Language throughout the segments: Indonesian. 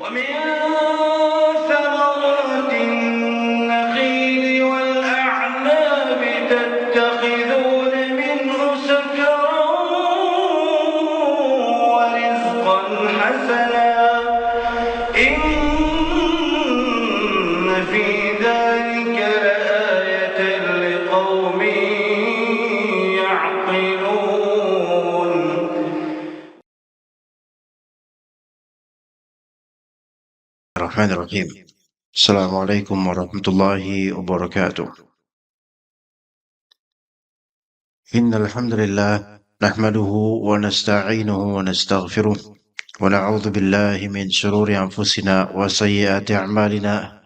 ومن ثمرات النخيل والأعناب تتخذون منه سكرا ورزقا حسنا إن في ذلك لآية لقوم يعقلون. Bismillahirrahmanirrahim. Assalamualaikum warahmatullahi wabarakatuh. Innal hamdalillah nahmaduhu wa nasta'inuhu wa nastaghfiruh wa na'udzu billahi min shururi anfusina wa sayyiati a'malina.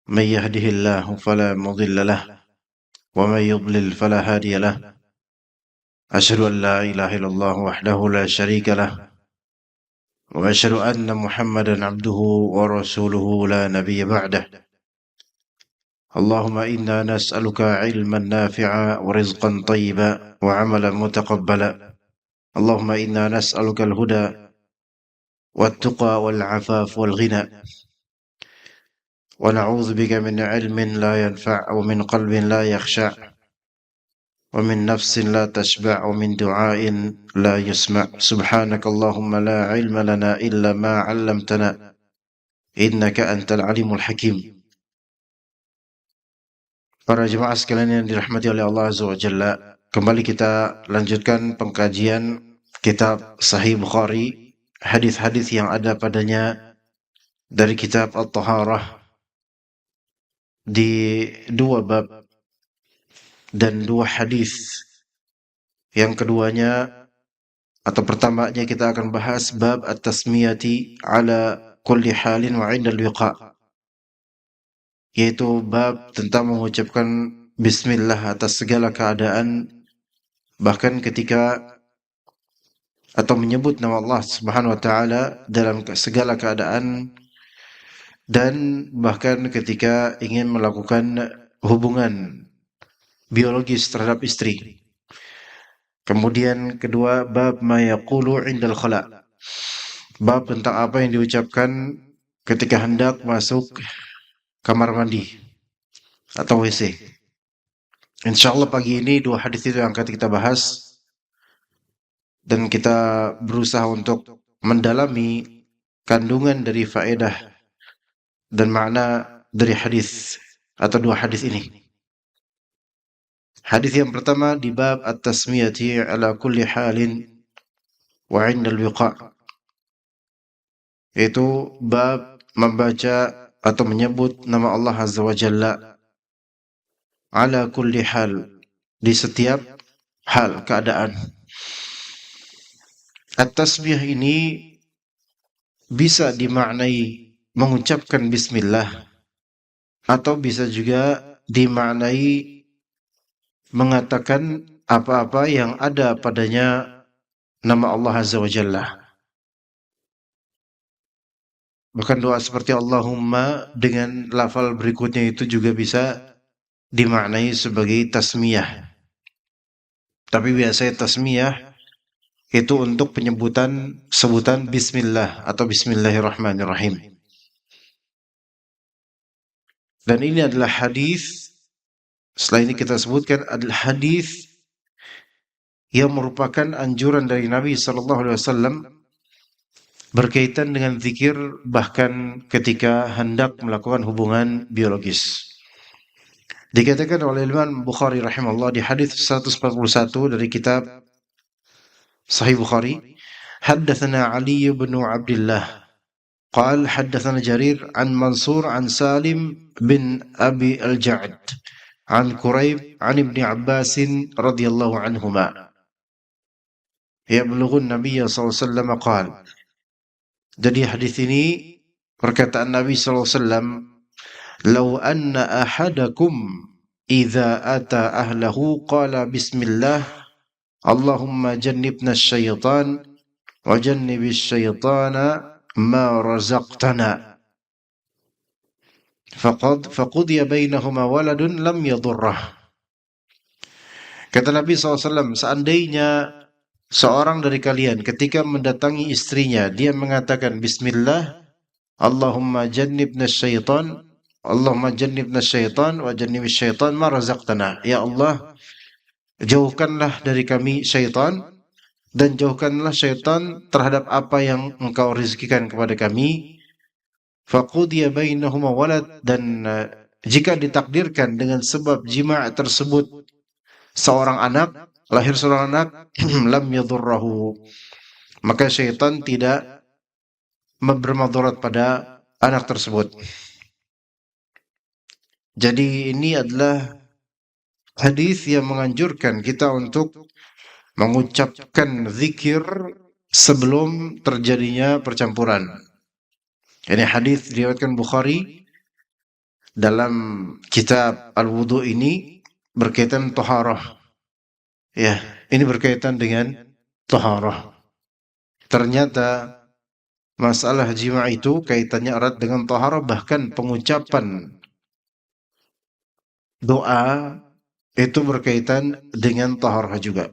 Man yahdihillahu fala mudilla lahu wa man yudlil fala hadiya lahu. Asyhadu an la ilaha illallah wahdahu la syarika lahu wa asyhadu anna Muhammadan abduhu wa rasuluhu la nabiyya ba'dah. اللهم إنا نسألك علما نافعا ورزقا طيبا وعملا متقبلا. اللهم إنا نسألك الهدى والتقى والعفاف والغنى ونعوذ بك من علم لا ينفع ومن قلب لا يخشع ومن نفس لا تشبع ومن دعاء لا يسمع. سبحانك اللهم لا علم لنا إلا ما علمتنا إنك أنت العليم الحكيم. Para jemaah sekalian yang dirahmati oleh Allah Azza wa Jalla, kembali kita lanjutkan pengkajian kitab Sahih Bukhari, hadis-hadis yang ada padanya dari kitab At-Taharah di dua bab dan dua hadis. Yang keduanya atau pertamanya kita akan bahas bab at-tasmiyati ala kulli halin wa 'inda al-wiqa', yaitu bab tentang mengucapkan bismillah atas segala keadaan, bahkan ketika atau menyebut nama Allah Subhanahu wa taala dalam segala keadaan, dan bahkan ketika ingin melakukan hubungan biologis terhadap istri. Kemudian kedua, bab ma yaqulu 'indal khala', bab tentang apa yang diucapkan ketika hendak masuk kamar mandi atau WC. Insyaallah pagi ini dua hadis itu yang akan kita bahas, dan kita berusaha untuk mendalami kandungan dari faedah dan makna dari hadis atau dua hadis ini. Hadis yang pertama di bab at-tasmiyati ala kulli halin wa 'inda al-wiqa', yaitu bab membaca atau menyebut nama Allah Azza wa Jalla ala kulli hal, di setiap hal, keadaan. At-tasbih ini bisa dimaknai mengucapkan bismillah, atau bisa juga dimaknai mengatakan apa-apa yang ada padanya nama Allah Azza wa Jalla. Bahkan doa seperti Allahumma dengan lafal berikutnya itu juga bisa dimaknai sebagai tasmiyah. Tapi biasanya tasmiyah itu untuk penyebutan sebutan bismillah atau bismillahirrahmanirrahim. Dan ini adalah hadis, setelah ini kita sebutkan, adalah hadis yang merupakan anjuran dari Nabi sallallahu alaihi wasallam berkaitan dengan zikir, bahkan ketika hendak melakukan hubungan biologis. Dikatakan oleh Imam Bukhari rahimahullah di hadis 141 dari kitab Sahih Bukhari, haddatsana Ali bin Abdullah qala haddatsana Jarir an Mansur an Salim bin Abi al-Ja'd an Quraib an Ibn Abbas radhiyallahu anhuma yablughu an-nabiy sallallahu alaihi wasallam qala. Jadi hadis ini perkataan Nabi sallallahu alaihi wasallam, "Law anna ahadakum idza ata ahlahu qala bismillah Allahumma jannibna asy-syaitan wa jannibis syaitana ma razaqtana faqudiya bainahuma waladun lam yadurrah." Kata Nabi SAW, seandainya seorang dari kalian ketika mendatangi istrinya dia mengatakan bismillah, Allahumma jannibna syaitan, Allahumma jannibna syaitan wa jannibis syaitan ma razaqtana. Ya Allah, jauhkanlah dari kami syaitan dan jauhkanlah syaitan terhadap apa yang Engkau rezekikan kepada kami. Faqudiya bainahuma walad, dan jika ditakdirkan dengan sebab jima' tersebut seorang anak, lahir seorang anak, lam yadurrahu, maka syaitan tidak bermadarat pada anak tersebut. Jadi ini adalah hadis yang menganjurkan kita untuk mengucapkan zikir sebelum terjadinya percampuran. Ini hadis diriwayatkan Bukhari dalam kitab Al-Wudu ini berkaitan taharah. Ya, ini berkaitan dengan taharah. Ternyata masalah jima' itu kaitannya erat dengan taharah, bahkan pengucapan doa itu berkaitan dengan taharah juga.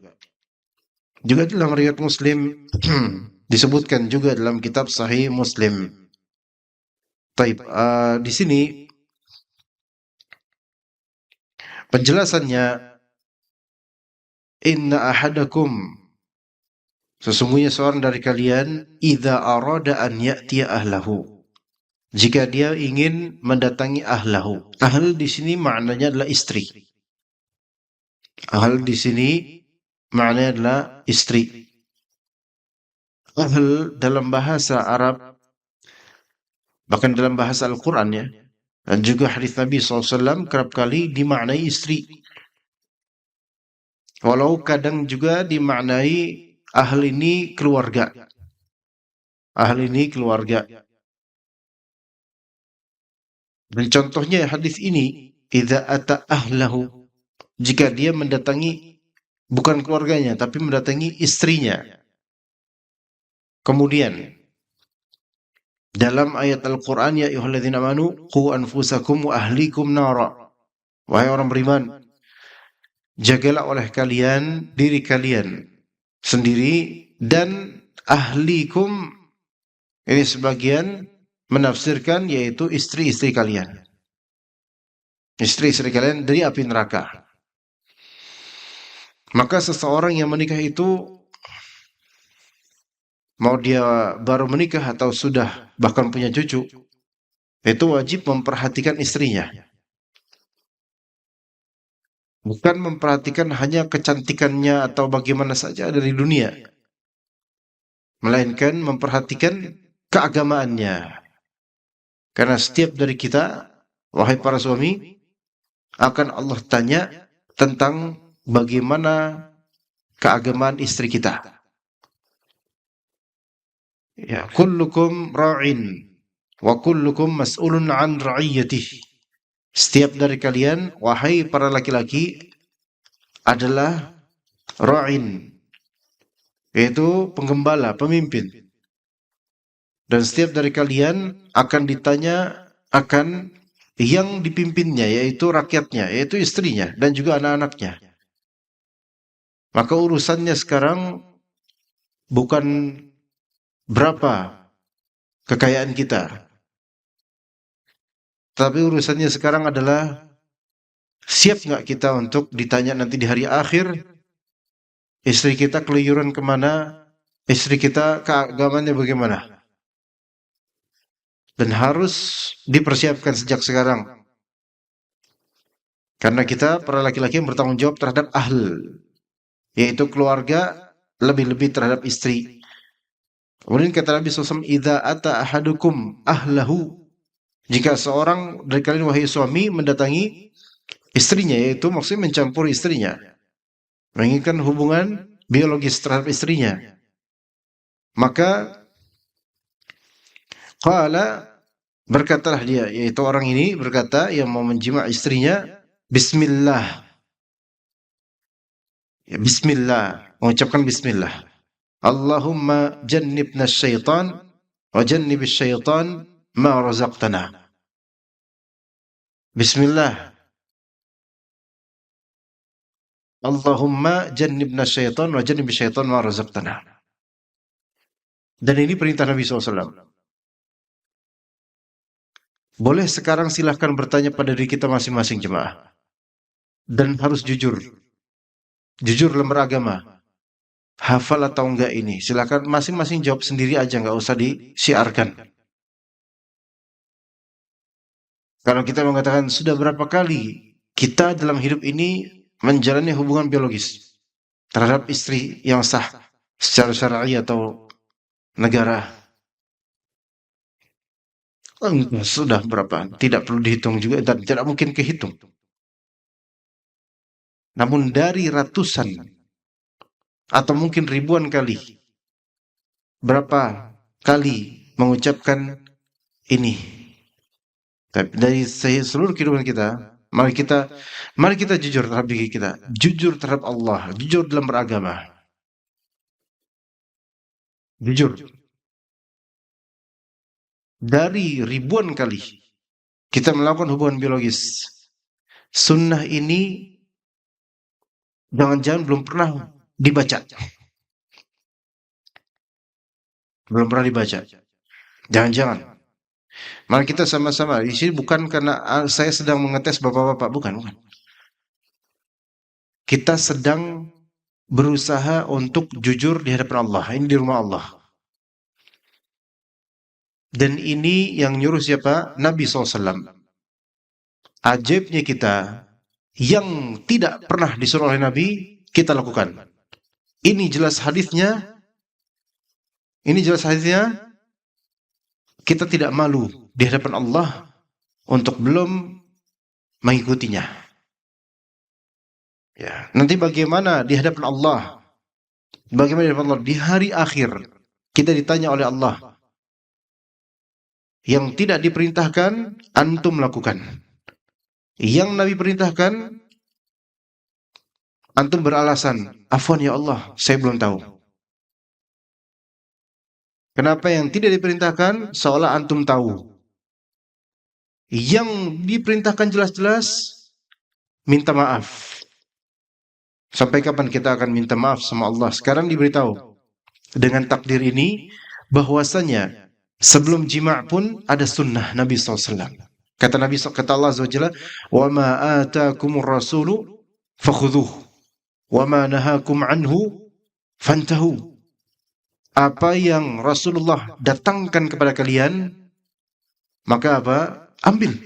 Juga dalam riwayat Muslim disebutkan juga dalam kitab Sahih Muslim. Taib, di sini penjelasannya, inna ahadakum, sesungguhnya seorang dari kalian, idza arada an ya'tiya ahlahu, jika dia ingin mendatangi ahlahu. Ahl di sini maknanya adalah istri. Ahl di sini maknanya adalah istri. Ahl dalam bahasa Arab, bahkan dalam bahasa Al-Quran ya, dan juga hadis Nabi SAW kerap kali dimaknai istri. Walau kadang juga dimaknai ahl ini keluarga. Ahl ini keluarga. Dan contohnya hadis ini, idza ata ahlahu, jika dia mendatangi bukan keluarganya tapi mendatangi istrinya. Kemudian dalam ayat Al-Quran, ya ayyuhalladzina amanu qu anfusakum wa ahlikum nara, wahai orang beriman, jagalah oleh kalian diri kalian sendiri dan ahlikum. Ini sebagian menafsirkan yaitu istri-istri kalian. Istri-istri kalian dari api neraka. Maka seseorang yang menikah itu, mau dia baru menikah atau sudah bahkan punya cucu, itu wajib memperhatikan istrinya. Bukan memperhatikan hanya kecantikannya atau bagaimana saja dari dunia, melainkan memperhatikan keagamaannya. Karena setiap dari kita, wahai para suami, akan Allah tanya tentang bagaimana keagamaan istri kita. Ya, kullukum ra'in wa kullukum mas'ulun an ra'iyatih. Setiap dari kalian, wahai para laki-laki, adalah ra'in, yaitu penggembala, pemimpin. Dan setiap dari kalian akan ditanya akan yang dipimpinnya, yaitu rakyatnya, yaitu istrinya dan juga anak-anaknya. Maka urusannya sekarang bukan berapa kekayaan kita, tapi urusannya sekarang adalah siap nggak kita untuk ditanya nanti di hari akhir, istri kita keluyuran kemana, istri kita keagamannya bagaimana. Dan harus dipersiapkan sejak sekarang. Karena kita para laki-laki yang bertanggung jawab terhadap ahl, yaitu keluarga, lebih-lebih terhadap istri. Kemudian kata Nabi SAW, idza ata ahadukum ahlahu, jika seorang dari kalian wahai suami mendatangi istrinya, yaitu maksudnya mencampuri istrinya, menginginkan hubungan biologis terhadap istrinya, maka qala, berkatalah dia, yaitu orang ini berkata yang mau menjima' istrinya, bismillah. Ya, bismillah, mengucapkan bismillah. Allahumma jannibna syaitan wa jannibis syaitan ma razaqtana. Bismillah. Allahumma jannibna syaitan wa jannibis syaitan ma razaqtana. Dan ini perintah Nabi SAW. Boleh sekarang silahkan bertanya pada diri kita masing-masing jemaah. Dan harus jujur. Jujur dalam beragama. Hafal atau enggak ini? Silahkan masing-masing jawab sendiri aja, nggak usah disiarkan. Kalau kita mengatakan sudah berapa kali kita dalam hidup ini menjalani hubungan biologis terhadap istri yang sah secara syar'i atau negara. Sudah berapa? Tidak perlu dihitung juga dan tidak mungkin kehitung. Namun dari ratusan atau mungkin ribuan kali, berapa kali mengucapkan ini? Dari seluruh kehidupan kita, mari kita jujur terhadap diri kita, jujur terhadap Allah, jujur dalam beragama. Jujur. Dari ribuan kali kita melakukan hubungan biologis, sunnah ini jangan-jangan belum pernah dibaca. Belum pernah dibaca. Jangan-jangan. Mari kita sama-sama. Di sini bukan karena saya sedang mengetes bapak-bapak, bukan. Kita sedang berusaha untuk jujur di hadapan Allah. Ini di rumah Allah. Dan ini yang nyuruh siapa? Nabi SAW. Ajaibnya kita, yang tidak pernah disuruh oleh Nabi, kita lakukan. Ini jelas hadisnya. Kita tidak malu di hadapan Allah untuk belum mengikutinya. Ya, nanti bagaimana di hadapan Allah? Bagaimana di hadapan Allah di hari akhir? Kita ditanya oleh Allah. Yang tidak diperintahkan, antum lakukan. Yang Nabi perintahkan, antum beralasan, afwan ya Allah, saya belum tahu. Kenapa yang tidak diperintahkan, seolah antum tahu. Yang diperintahkan jelas-jelas, minta maaf. Sampai kapan kita akan minta maaf sama Allah? Sekarang diberitahu. Dengan takdir ini, bahwasanya sebelum jima' pun ada sunnah Nabi SAW. Kata Allah SWT, وَمَا آتَاكُمُ الرَّسُولُ فَخُذُوهُ وَمَا نَهَاكُمْ عَنْهُ فَانْتَهُوا. Apa yang Rasulullah datangkan kepada kalian, maka apa? Ambil.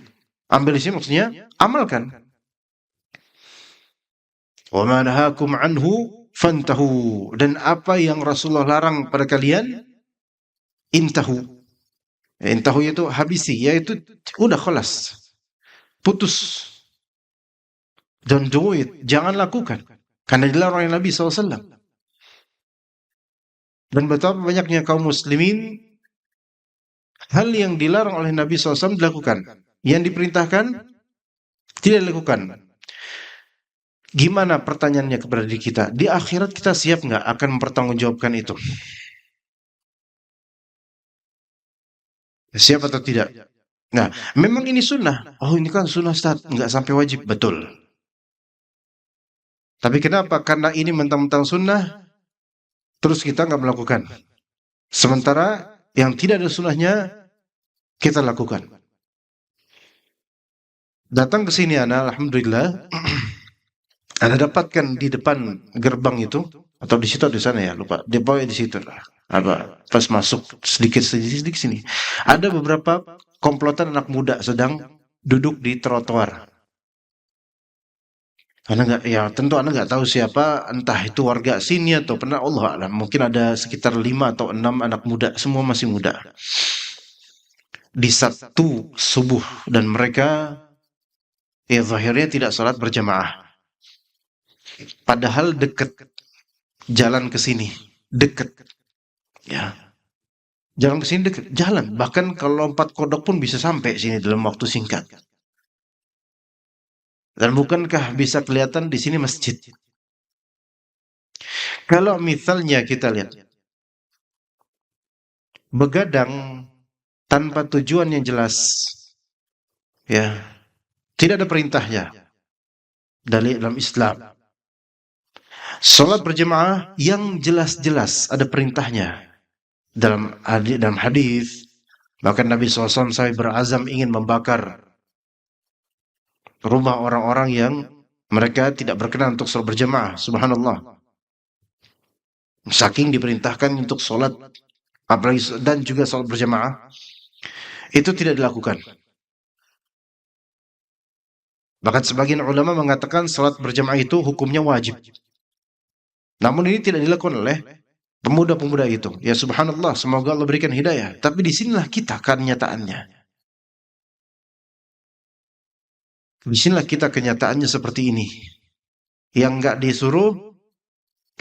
Ambil di sini maksudnya amalkan. وَمَا نَهَاكُمْ عَنْهُ فَانْتَهُوا. Dan apa yang Rasulullah larang pada kalian, intahu. Intahu itu habisi, yaitu udah khalas. Putus. Don't do it. Jangan lakukan. Karena dilarang oleh Nabi SAW. Dan betapa banyaknya kaum muslimin, hal yang dilarang oleh Nabi SAW dilakukan. Yang diperintahkan, tidak dilakukan. Gimana pertanyaannya kepada diri kita? Di akhirat kita siap nggak akan mempertanggungjawabkan itu? Siap atau tidak? Nah, memang ini sunnah. Oh, ini kan sunnah, Ustaz. Nggak sampai wajib. Betul. Tapi kenapa? Karena ini mentang-mentang sunnah, terus kita nggak melakukan. Sementara yang tidak ada sunnahnya, kita lakukan. Datang ke sini, alhamdulillah, Anda dapatkan di depan gerbang itu, atau di situ atau di sana ya, lupa. Di bawah di situ. Pas masuk sedikit sini. Ada beberapa komplotan anak muda sedang duduk di trotoar. Tentu Anda nggak tahu siapa, entah itu warga sini atau pernah, Allah alam. Mungkin ada sekitar 5 atau 6 anak muda, semua masih muda. Di Sabtu subuh, dan mereka zahirnya tidak sholat berjamaah. Padahal dekat jalan ke sini, dekat. Ya. Jalan ke sini dekat, jalan. Bahkan kalau lompat kodok pun bisa sampai sini dalam waktu singkat. Dan bukankah bisa kelihatan di sini masjid? Kalau misalnya kita lihat begadang tanpa tujuan yang jelas, ya, tidak ada perintahnya dalam Islam. Salat berjamaah yang jelas-jelas ada perintahnya dalam hadis Bahkan Nabi SAW sampai berazam ingin membakar rumah orang-orang yang mereka tidak berkenan untuk sholat berjamaah. Subhanallah. Saking diperintahkan untuk sholat, apalagi dan juga sholat berjamaah, itu tidak dilakukan. Bahkan sebagian ulama mengatakan sholat berjamaah itu hukumnya wajib. Namun ini tidak dilakukan oleh pemuda-pemuda itu. Ya subhanallah, semoga Allah berikan hidayah. Tapi disinilah kita kenyataannya. Disinilah kita kenyataannya seperti ini. Yang nggak disuruh,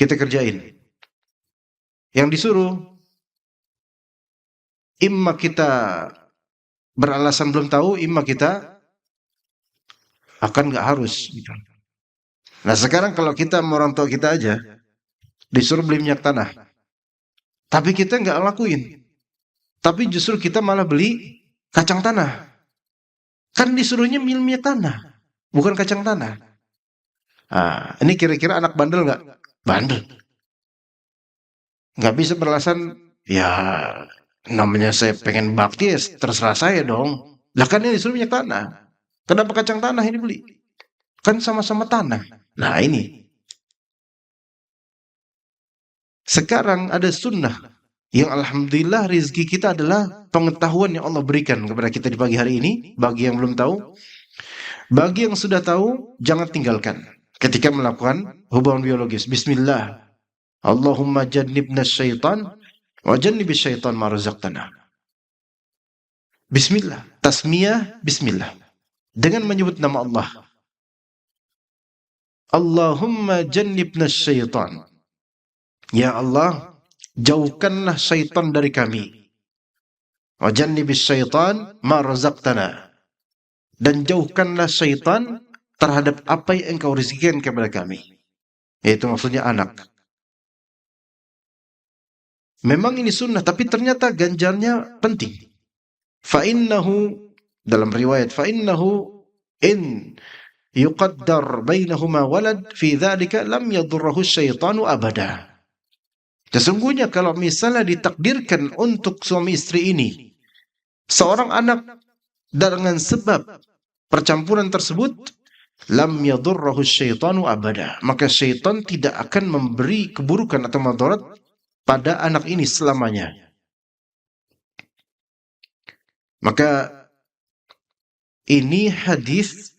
kita kerjain. Yang disuruh, imma kita beralasan belum tahu, imma kita akan nggak harus. Nah sekarang kalau kita sama orang tua kita aja, disuruh beli minyak tanah. Tapi kita nggak lakuin. Tapi justru kita malah beli kacang tanah. Kan disuruhnya minyak tanah, bukan kacang tanah. Nah, ini kira-kira anak bandel nggak? Bandel. Nggak bisa beralasan, ya namanya saya pengen bakti, ya terserah saya dong. Lah kan ini disuruh minyak tanah. Kenapa kacang tanah ini beli? Kan sama-sama tanah. Nah ini. Sekarang ada sunnah yang alhamdulillah rezeki kita adalah pengetahuan yang Allah berikan kepada kita di pagi hari ini. Bagi yang belum tahu, bagi yang sudah tahu, jangan tinggalkan ketika melakukan hubungan biologis. Bismillah. Allahumma jannibna syaitan wa jannibis syaitan ma razaqtana. Bismillah. Tasmiyah bismillah. Dengan menyebut nama Allah. Allahumma jannibna syaitan. Ya Allah, jauhkanlah syaitan dari kami. Wa jannibis syaitan ma razaqtana. Dan jauhkanlah syaitan terhadap apa yang engkau rezekikan kepada kami. Yaitu maksudnya anak. Memang ini sunnah, tapi ternyata ganjarnya penting. Fa'innahu, dalam riwayat, fa'innahu in yuqaddar bainahuma walad fi dzalika lam yadurruhu syaitanu abada. Sesungguhnya kalau misalnya ditakdirkan untuk suami istri ini seorang anak dengan sebab percampuran tersebut, lam yadurruhu syaitanu abada, maka syaitan tidak akan memberi keburukan atau madarat pada anak ini selamanya. Maka ini hadis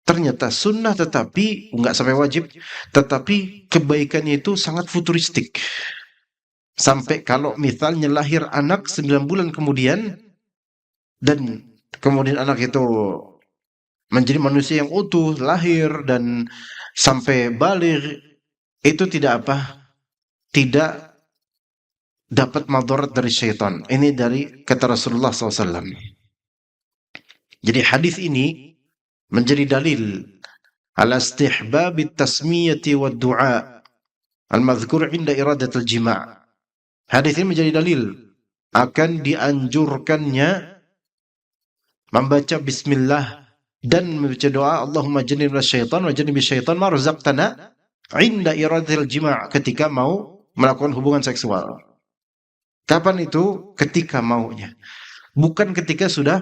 ternyata sunnah, tetapi enggak sampai wajib, tetapi kebaikannya itu sangat futuristik. Sampai kalau misalnya lahir anak 9 bulan kemudian, dan kemudian anak itu menjadi manusia yang utuh, lahir dan sampai balik, itu tidak apa? Tidak dapat madarat dari syaitan. Ini dari kata Rasulullah SAW. Jadi hadis ini menjadi dalil ala istihbab at-tasmiyati wa du'a al-madhkur inda iradat al-jima'. Hadis ini menjadi dalil akan dianjurkannya membaca bismillah dan membaca doa Allahumma jannibna syaitan wa jannibi syaitan ma razaqtana inda iradatil jima' ketika mau melakukan hubungan seksual. Kapan itu? Ketika maunya. Bukan ketika sudah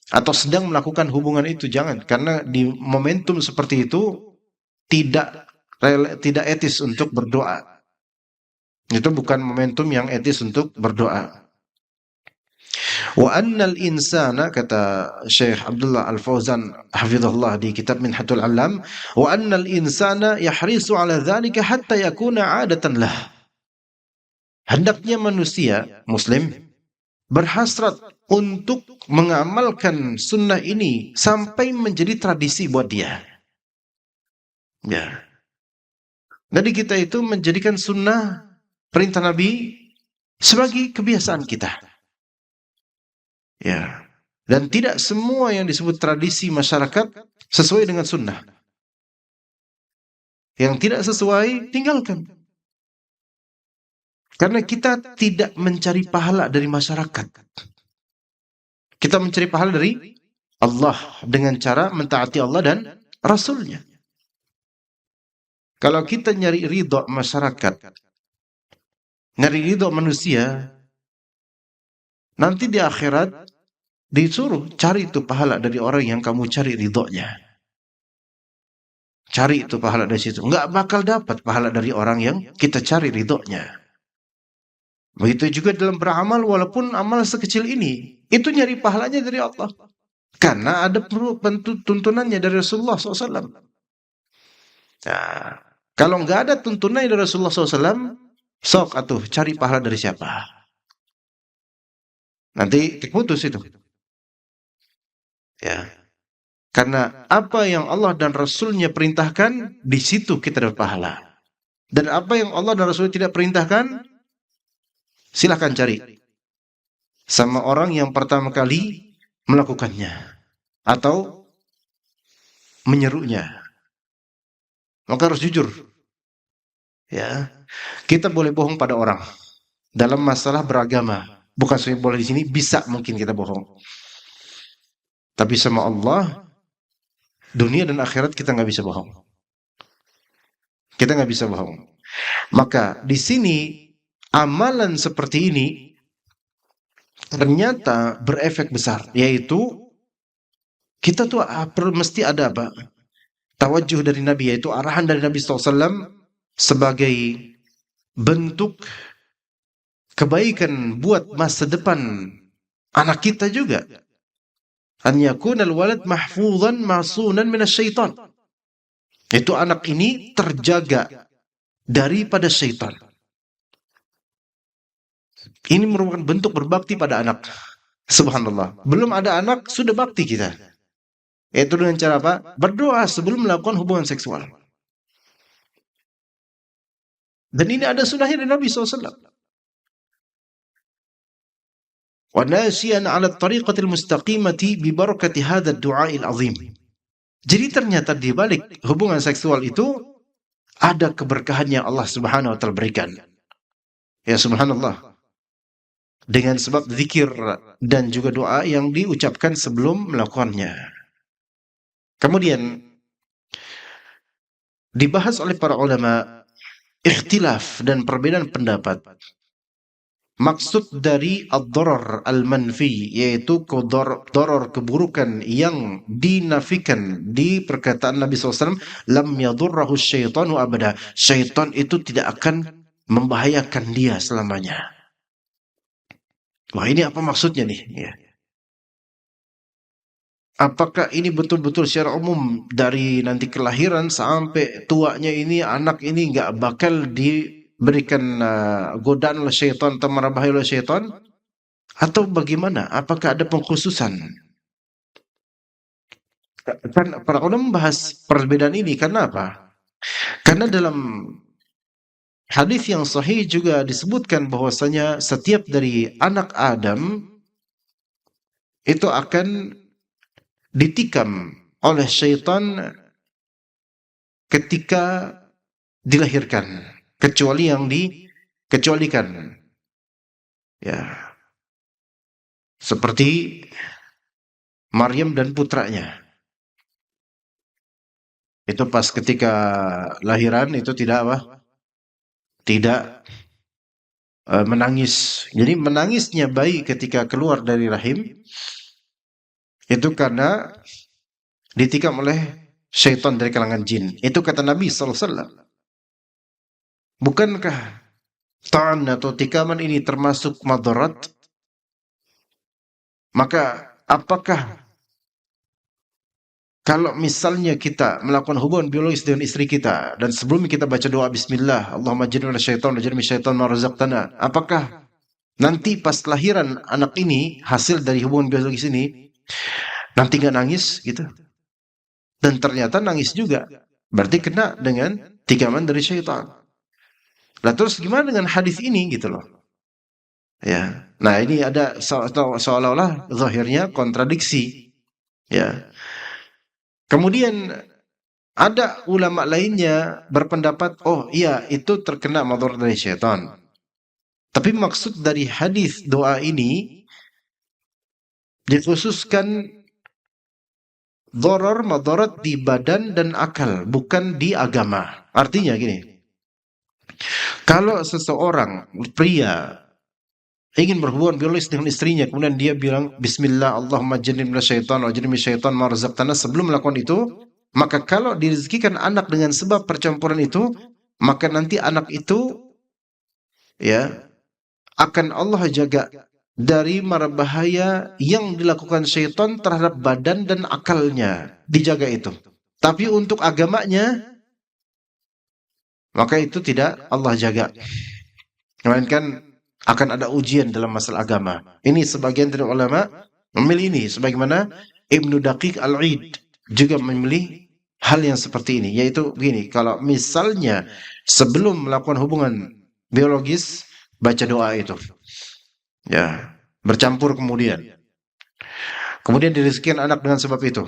atau sedang melakukan hubungan itu, jangan. Karena di momentum seperti itu tidak etis untuk berdoa. Itu bukan momentum yang etis untuk berdoa. Wa annal insana, kata Syekh Abdullah Al-Fauzan hafizahullah di kitab Minhatul Alam, wa annal insana yahrisu ala dzalika hatta yakuna 'adatan lah. Hendaknya manusia muslim berhasrat untuk mengamalkan sunnah ini sampai menjadi tradisi buat dia. Ya. Jadi kita itu menjadikan sunnah perintah Nabi sebagai kebiasaan kita. Ya. Dan tidak semua yang disebut tradisi masyarakat sesuai dengan sunnah. Yang tidak sesuai, tinggalkan. Karena kita tidak mencari pahala dari masyarakat. Kita mencari pahala dari Allah dengan cara mentaati Allah dan Rasulnya. Kalau kita nyari ridho masyarakat, nyari ridho manusia, nanti di akhirat disuruh cari itu pahala dari orang yang kamu cari ridhonya. Cari itu pahala dari situ. Nggak bakal dapat pahala dari orang yang kita cari ridhonya. Begitu juga dalam beramal, walaupun amal sekecil ini, itu nyari pahalanya dari Allah. Karena ada tuntunannya dari Rasulullah SAW. Nah, kalau nggak ada tuntunannya dari Rasulullah SAW, sok atuh cari pahala dari siapa? Nanti terputus itu. Ya. Karena apa yang Allah dan Rasulnya perintahkan, di situ kita dapat pahala. Dan apa yang Allah dan Rasulnya tidak perintahkan, silahkan cari sama orang yang pertama kali melakukannya atau menyerunya. Maka harus jujur. Ya, kita boleh bohong pada orang dalam masalah beragama. Bukan saya boleh di sini, bisa mungkin kita bohong. Tapi sama Allah, dunia dan akhirat kita nggak bisa bohong. Kita nggak bisa bohong. Maka di sini amalan seperti ini ternyata berefek besar, yaitu kita tuh mesti ada apa? Tawajuh dari Nabi, yaitu arahan dari Nabi SAW sebagai bentuk kebaikan buat masa depan anak kita juga. An yakunal walad mahfuzan ma'sunan minasyaitan. Itu anak ini terjaga daripada syaitan. Ini merupakan bentuk berbakti pada anak. Subhanallah. Belum ada anak, sudah bakti kita. Itu dengan cara apa? Berdoa sebelum melakukan hubungan seksual. Dan ini ada sunnahnya dari Nabi SAW. Wa nasiyan 'ala at-tariqatil mustaqimati bi barakati hadzal du'a'il 'azim. Jadi ternyata di balik hubungan seksual itu ada keberkahan yang Allah Subhanahu wa taala berikan. Ya subhanallah. Dengan sebab zikir dan juga doa yang diucapkan sebelum melakukannya. Kemudian dibahas oleh para ulama ikhtilaf dan perbedaan pendapat. Maksud dari ad-darar al-manfi, yaitu darar keburukan yang dinafikan di perkataan Nabi SAW, lam yadurrahu syaitanu abada. Syaitan itu tidak akan membahayakan dia selamanya. Wah, ini apa maksudnya nih? Ya. Apakah ini betul-betul secara umum dari nanti kelahiran sampai tuanya ini, anak ini nggak bakal diberikan godaan oleh syaitan atau marabahi oleh syaitan? Atau bagaimana? Apakah ada pengkhususan? Kan para ulama membahas perbedaan ini karena apa? Karena dalam hadis yang sahih juga disebutkan bahwasanya setiap dari anak Adam itu akan ditikam oleh syaitan ketika dilahirkan, kecuali yang dikecualikan. Ya. Seperti Maryam dan putranya. Itu pas ketika lahiran itu tidak apa? Tidak menangis. Jadi menangisnya bayi ketika keluar dari rahim itu karena ditikam oleh syaitan dari kalangan jin. Itu kata Nabi SAW. Bukankah ta'an atau tikaman ini termasuk madarat? Maka apakah kalau misalnya kita melakukan hubungan biologis dengan istri kita dan sebelum kita baca doa bismillah, Allahumma jannibna syaitan wa jannib syaitan ma razaqtana, apakah nanti pas lahiran anak ini hasil dari hubungan biologis ini nanti nggak nangis gitu? Dan ternyata nangis juga. Berarti kena dengan tikaman dari syaitan. Nah terus gimana dengan hadis ini gitu loh? Ya. Nah ini ada seolah-olah zahirnya kontradiksi. Ya. Kemudian ada ulama lainnya berpendapat, oh iya itu terkena madarat dari syaitan. Tapi maksud dari hadis doa ini dikhususkan darar madarat di badan dan akal, bukan di agama. Artinya gini, kalau seseorang pria ingin berhubungan biologis dengan istrinya, kemudian dia bilang bismillah Allahumma jannibna syaitan wa jannibni syaitan ma razaqtana, sebelum melakukan itu, maka kalau direzekikan anak dengan sebab percampuran itu, maka nanti anak itu ya akan Allah jaga dari mara bahaya yang dilakukan syaitan terhadap badan dan akalnya, dijaga itu. Tapi untuk agamanya, maka itu tidak Allah jaga, melainkan akan ada ujian dalam masalah agama. Ini sebagian dari ulama memilih ini, sebagaimana Ibnu Daqiq Al-Id juga memilih hal yang seperti ini, yaitu begini, kalau misalnya sebelum melakukan hubungan biologis baca doa itu, ya, bercampur kemudian direzekikan anak dengan sebab itu,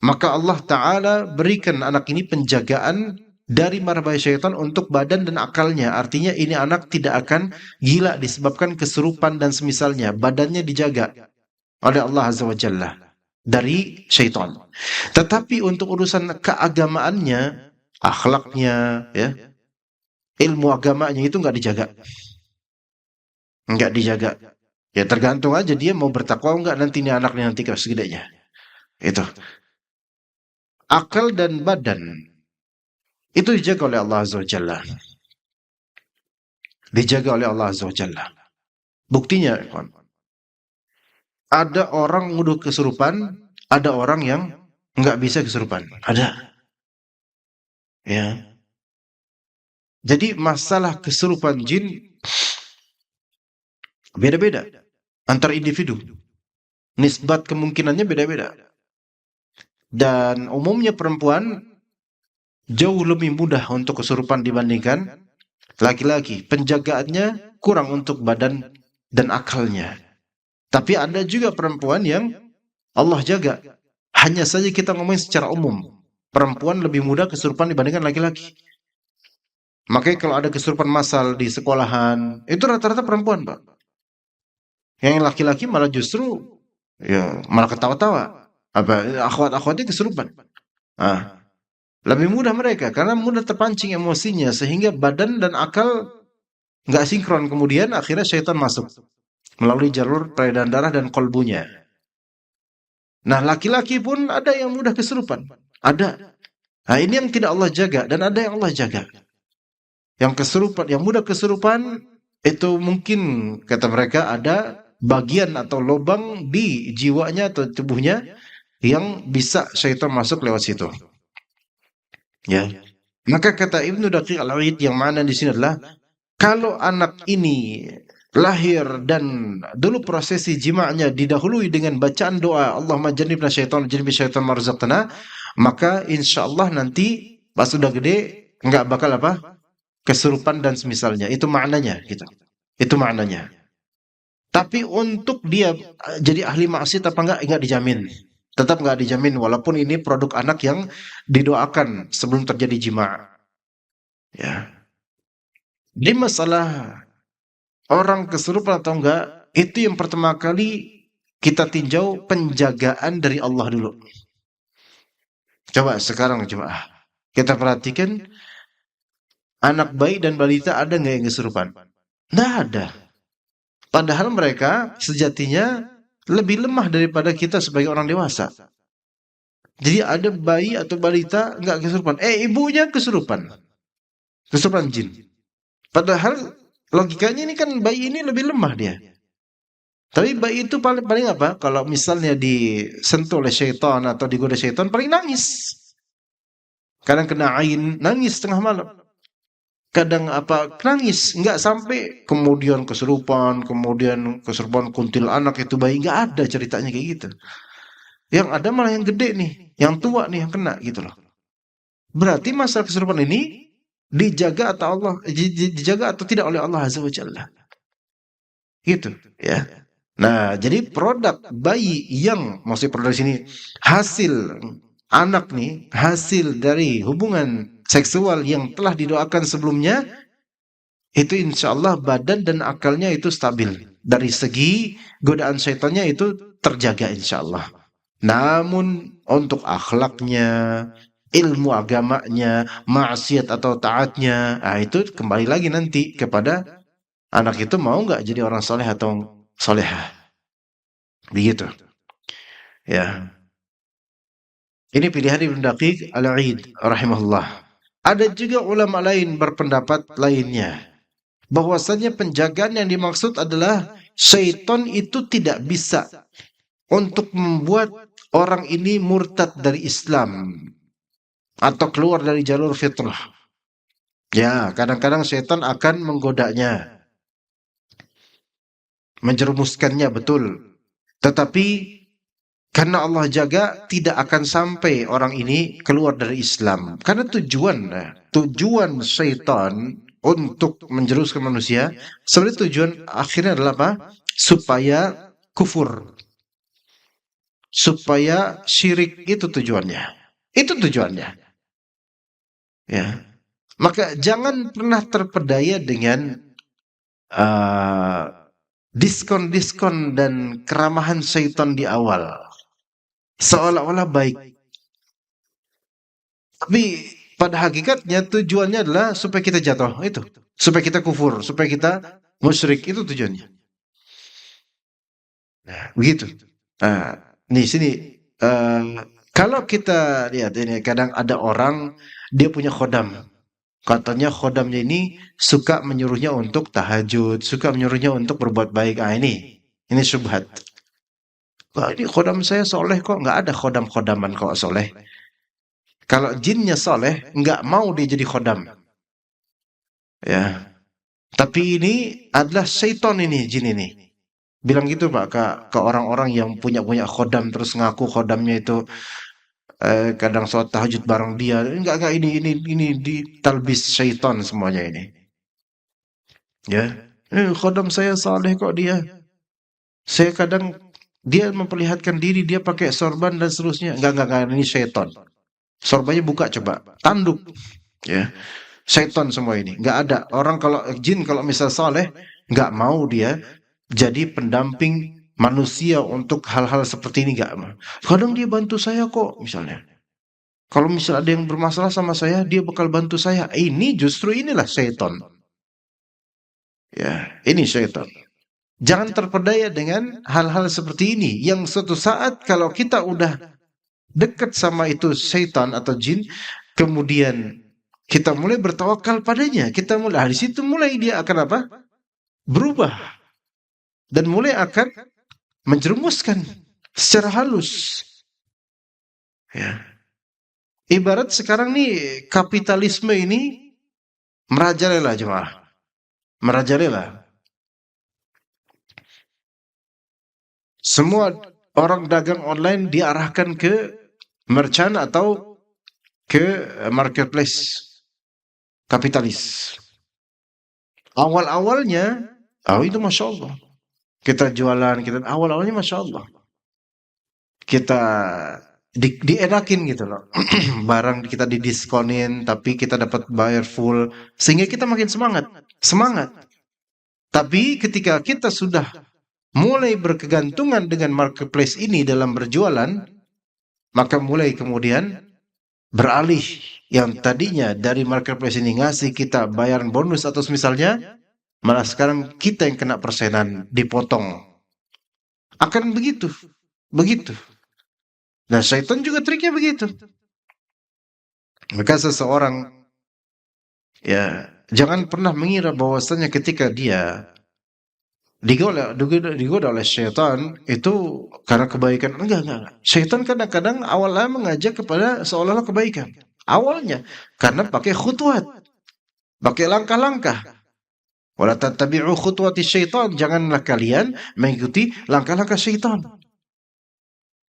maka Allah Ta'ala berikan anak ini penjagaan dari mara bahaya syaitan untuk badan dan akalnya. Artinya ini anak tidak akan gila disebabkan kesurupan dan semisalnya. Badannya dijaga oleh Allah Azza wa Jalla dari syaitan. Tetapi untuk urusan keagamaannya, akhlaknya, ya, ilmu agamanya itu nggak dijaga. Nggak dijaga. Ya tergantung aja dia mau bertakwa nggak nanti ini anaknya nanti segedenya. Itu. Akal dan badan itu dijaga oleh Allah Azza wa Jalla. Dijaga oleh Allah Azza wa Jalla. Buktinya, ada orang udah kesurupan, ada orang yang nggak bisa kesurupan. Ada. Ya. Jadi masalah kesurupan jin beda-beda antar individu. Nisbat kemungkinannya beda-beda. Dan umumnya perempuan jauh lebih mudah untuk kesurupan dibandingkan laki-laki. Penjagaannya kurang untuk badan dan akalnya. Tapi ada juga perempuan yang Allah jaga. Hanya saja kita ngomongin secara umum. Perempuan lebih mudah kesurupan dibandingkan laki-laki. Makanya kalau ada kesurupan massal di sekolahan, itu rata-rata perempuan, Pak. Yang laki-laki malah justru ya malah ketawa-tawa. Akhwat-akhwatnya kesurupan. Lebih mudah mereka karena mudah terpancing emosinya sehingga badan dan akal nggak sinkron, kemudian akhirnya syaitan masuk melalui jalur peredaran darah dan kolbunya. Nah, laki-laki pun ada yang mudah kesurupan, ada. Nah, ini yang tidak Allah jaga dan ada yang Allah jaga. Yang kesurupan, yang mudah kesurupan itu mungkin kata mereka ada bagian atau lubang di jiwanya atau tubuhnya yang bisa syaitan masuk lewat situ. Ya. Maka kata Ibnu Daqiq Al-Id yang mana di sini adalah kalau anak ini lahir dan dulu prosesi jima'nya didahului dengan bacaan doa Allahumma jannibna syaitan jannibni syaitan ma razaqtana, maka insyaallah nanti pas sudah gede enggak bakal kesurupan dan semisalnya. Itu maknanya gitu. Itu maknanya. Tapi untuk dia jadi ahli maksiat apa enggak dijamin. Tetap nggak dijamin walaupun ini produk anak yang didoakan sebelum terjadi jima'. Ya. Di masalah orang kesurupan atau enggak, itu yang pertama kali kita tinjau penjagaan dari Allah dulu. Coba sekarang kita perhatikan anak bayi dan balita ada nggak yang kesurupan? Nggak ada. Padahal mereka sejatinya lebih lemah daripada kita sebagai orang dewasa. Jadi ada bayi atau balita nggak kesurupan, ibunya kesurupan jin. Padahal logikanya ini kan bayi ini lebih lemah dia. Tapi bayi itu paling apa? Kalau misalnya disentuh oleh syaitan atau digoda syaitan, paling nangis. Kadang kena ain, nangis tengah malam. Kadang nangis, nggak sampai kemudian kesurupan kuntil anak itu bayi, nggak ada ceritanya kayak gitu. Yang ada malah yang gede nih, yang tua nih yang kena gitu loh. Berarti masalah kesurupan ini dijaga atau tidak oleh Allah Azza wa Jalla. Gitu ya. Nah, jadi produk bayi yang maksudnya produk sini hasil anak nih, hasil dari hubungan seksual yang telah didoakan sebelumnya, itu insya Allah badan dan akalnya itu stabil. Dari segi godaan syaitannya itu terjaga insya Allah. Namun untuk akhlaknya, ilmu agamanya, maksiat atau taatnya, itu kembali lagi nanti kepada Anak itu mau nggak jadi orang soleh atau solehah? Begitu. Ya. Ini pilihan Ibnu Daqiq Al-Aid rahimahullah. Ada juga ulama lain berpendapat lainnya, bahwasanya penjagaan yang dimaksud adalah syaitan itu tidak bisa untuk membuat orang ini murtad dari Islam atau keluar dari jalur fitrah. Ya, kadang-kadang syaitan akan menggodanya, menjerumuskannya, betul. Tetapi karena Allah jaga, tidak akan sampai orang ini keluar dari Islam. Karena tujuan syaitan untuk menjerumuskan manusia, sebenarnya tujuan akhirnya adalah apa? Supaya kufur, supaya syirik, itu tujuannya. Itu tujuannya. Ya. Maka jangan pernah terpedaya dengan diskon-diskon dan keramahan syaitan di awal, seolah-olah baik. Tapi pada hakikatnya tujuannya adalah supaya kita jatuh, itu. Supaya kita kufur, supaya kita musyrik, itu tujuannya. Nah, begitu. Nah, di sini kalau kita lihat ini, kadang ada orang dia punya khodam. Katanya khodamnya ini suka menyuruhnya untuk tahajud, suka menyuruhnya untuk berbuat baik. Ini syubhat. Wah, ini khodam saya soleh kok. Nggak ada khodam-khodaman kok soleh. Kalau jinnya soleh, nggak mau dia jadi khodam. Ya. Tapi ini adalah syaitan ini, jin ini. Bilang gitu Pak ke orang-orang yang punya khodam, terus ngaku khodamnya itu kadang sholat tahajud bareng dia. Enggak, ini ditalbis syaitan semuanya ini. Ya. Khodam saya saleh kok dia. Saya kadang dia memperlihatkan diri, dia pakai sorban dan seterusnya. Enggak, ini syaitan. Sorbannya buka coba, tanduk. Ya. Syaitan semua ini. Enggak ada. Orang kalau jin kalau misal saleh, enggak mau dia jadi pendamping manusia untuk hal-hal seperti ini, enggak mau. Kadang dia bantu saya kok misalnya. Kalau misal ada yang bermasalah sama saya, dia bakal bantu saya. Inilah syaitan. Ya, ini syaitan. Jangan terpedaya dengan hal-hal seperti ini, yang suatu saat kalau kita udah dekat sama itu syaitan atau jin, kemudian kita mulai bertawakal padanya, kita mulai di situ mulai dia akan apa? Berubah dan mulai akan menjerumuskan secara halus. Ya. Ibarat sekarang nih kapitalisme ini merajalela jemaah. Merajalela. Semua orang dagang online diarahkan ke merchant atau ke marketplace kapitalis. Awal-awalnya, itu Masya Allah. Kita jualan, awal-awalnya Masya Allah. Kita dienakin gitu loh. Barang kita didiskonin, tapi kita dapat bayar full. Sehingga kita makin semangat. Tapi ketika kita sudah mulai berkegantungan dengan marketplace ini dalam berjualan, maka mulai kemudian beralih, yang tadinya dari marketplace ini ngasih kita bayaran bonus atau misalnya, malah sekarang kita yang kena persenan, dipotong. Akan begitu. Nah, syaitan juga triknya begitu. Maka seseorang ya jangan pernah mengira bahwasanya ketika dia digoda oleh syaitan itu karena kebaikan. Enggak. Syaitan kadang-kadang awalnya mengajak kepada seolah-olah kebaikan. Awalnya karena pakai khutwat, pakai langkah-langkah. Wala tattabi'u khutwati syaitan, janganlah kalian mengikuti langkah-langkah syaitan.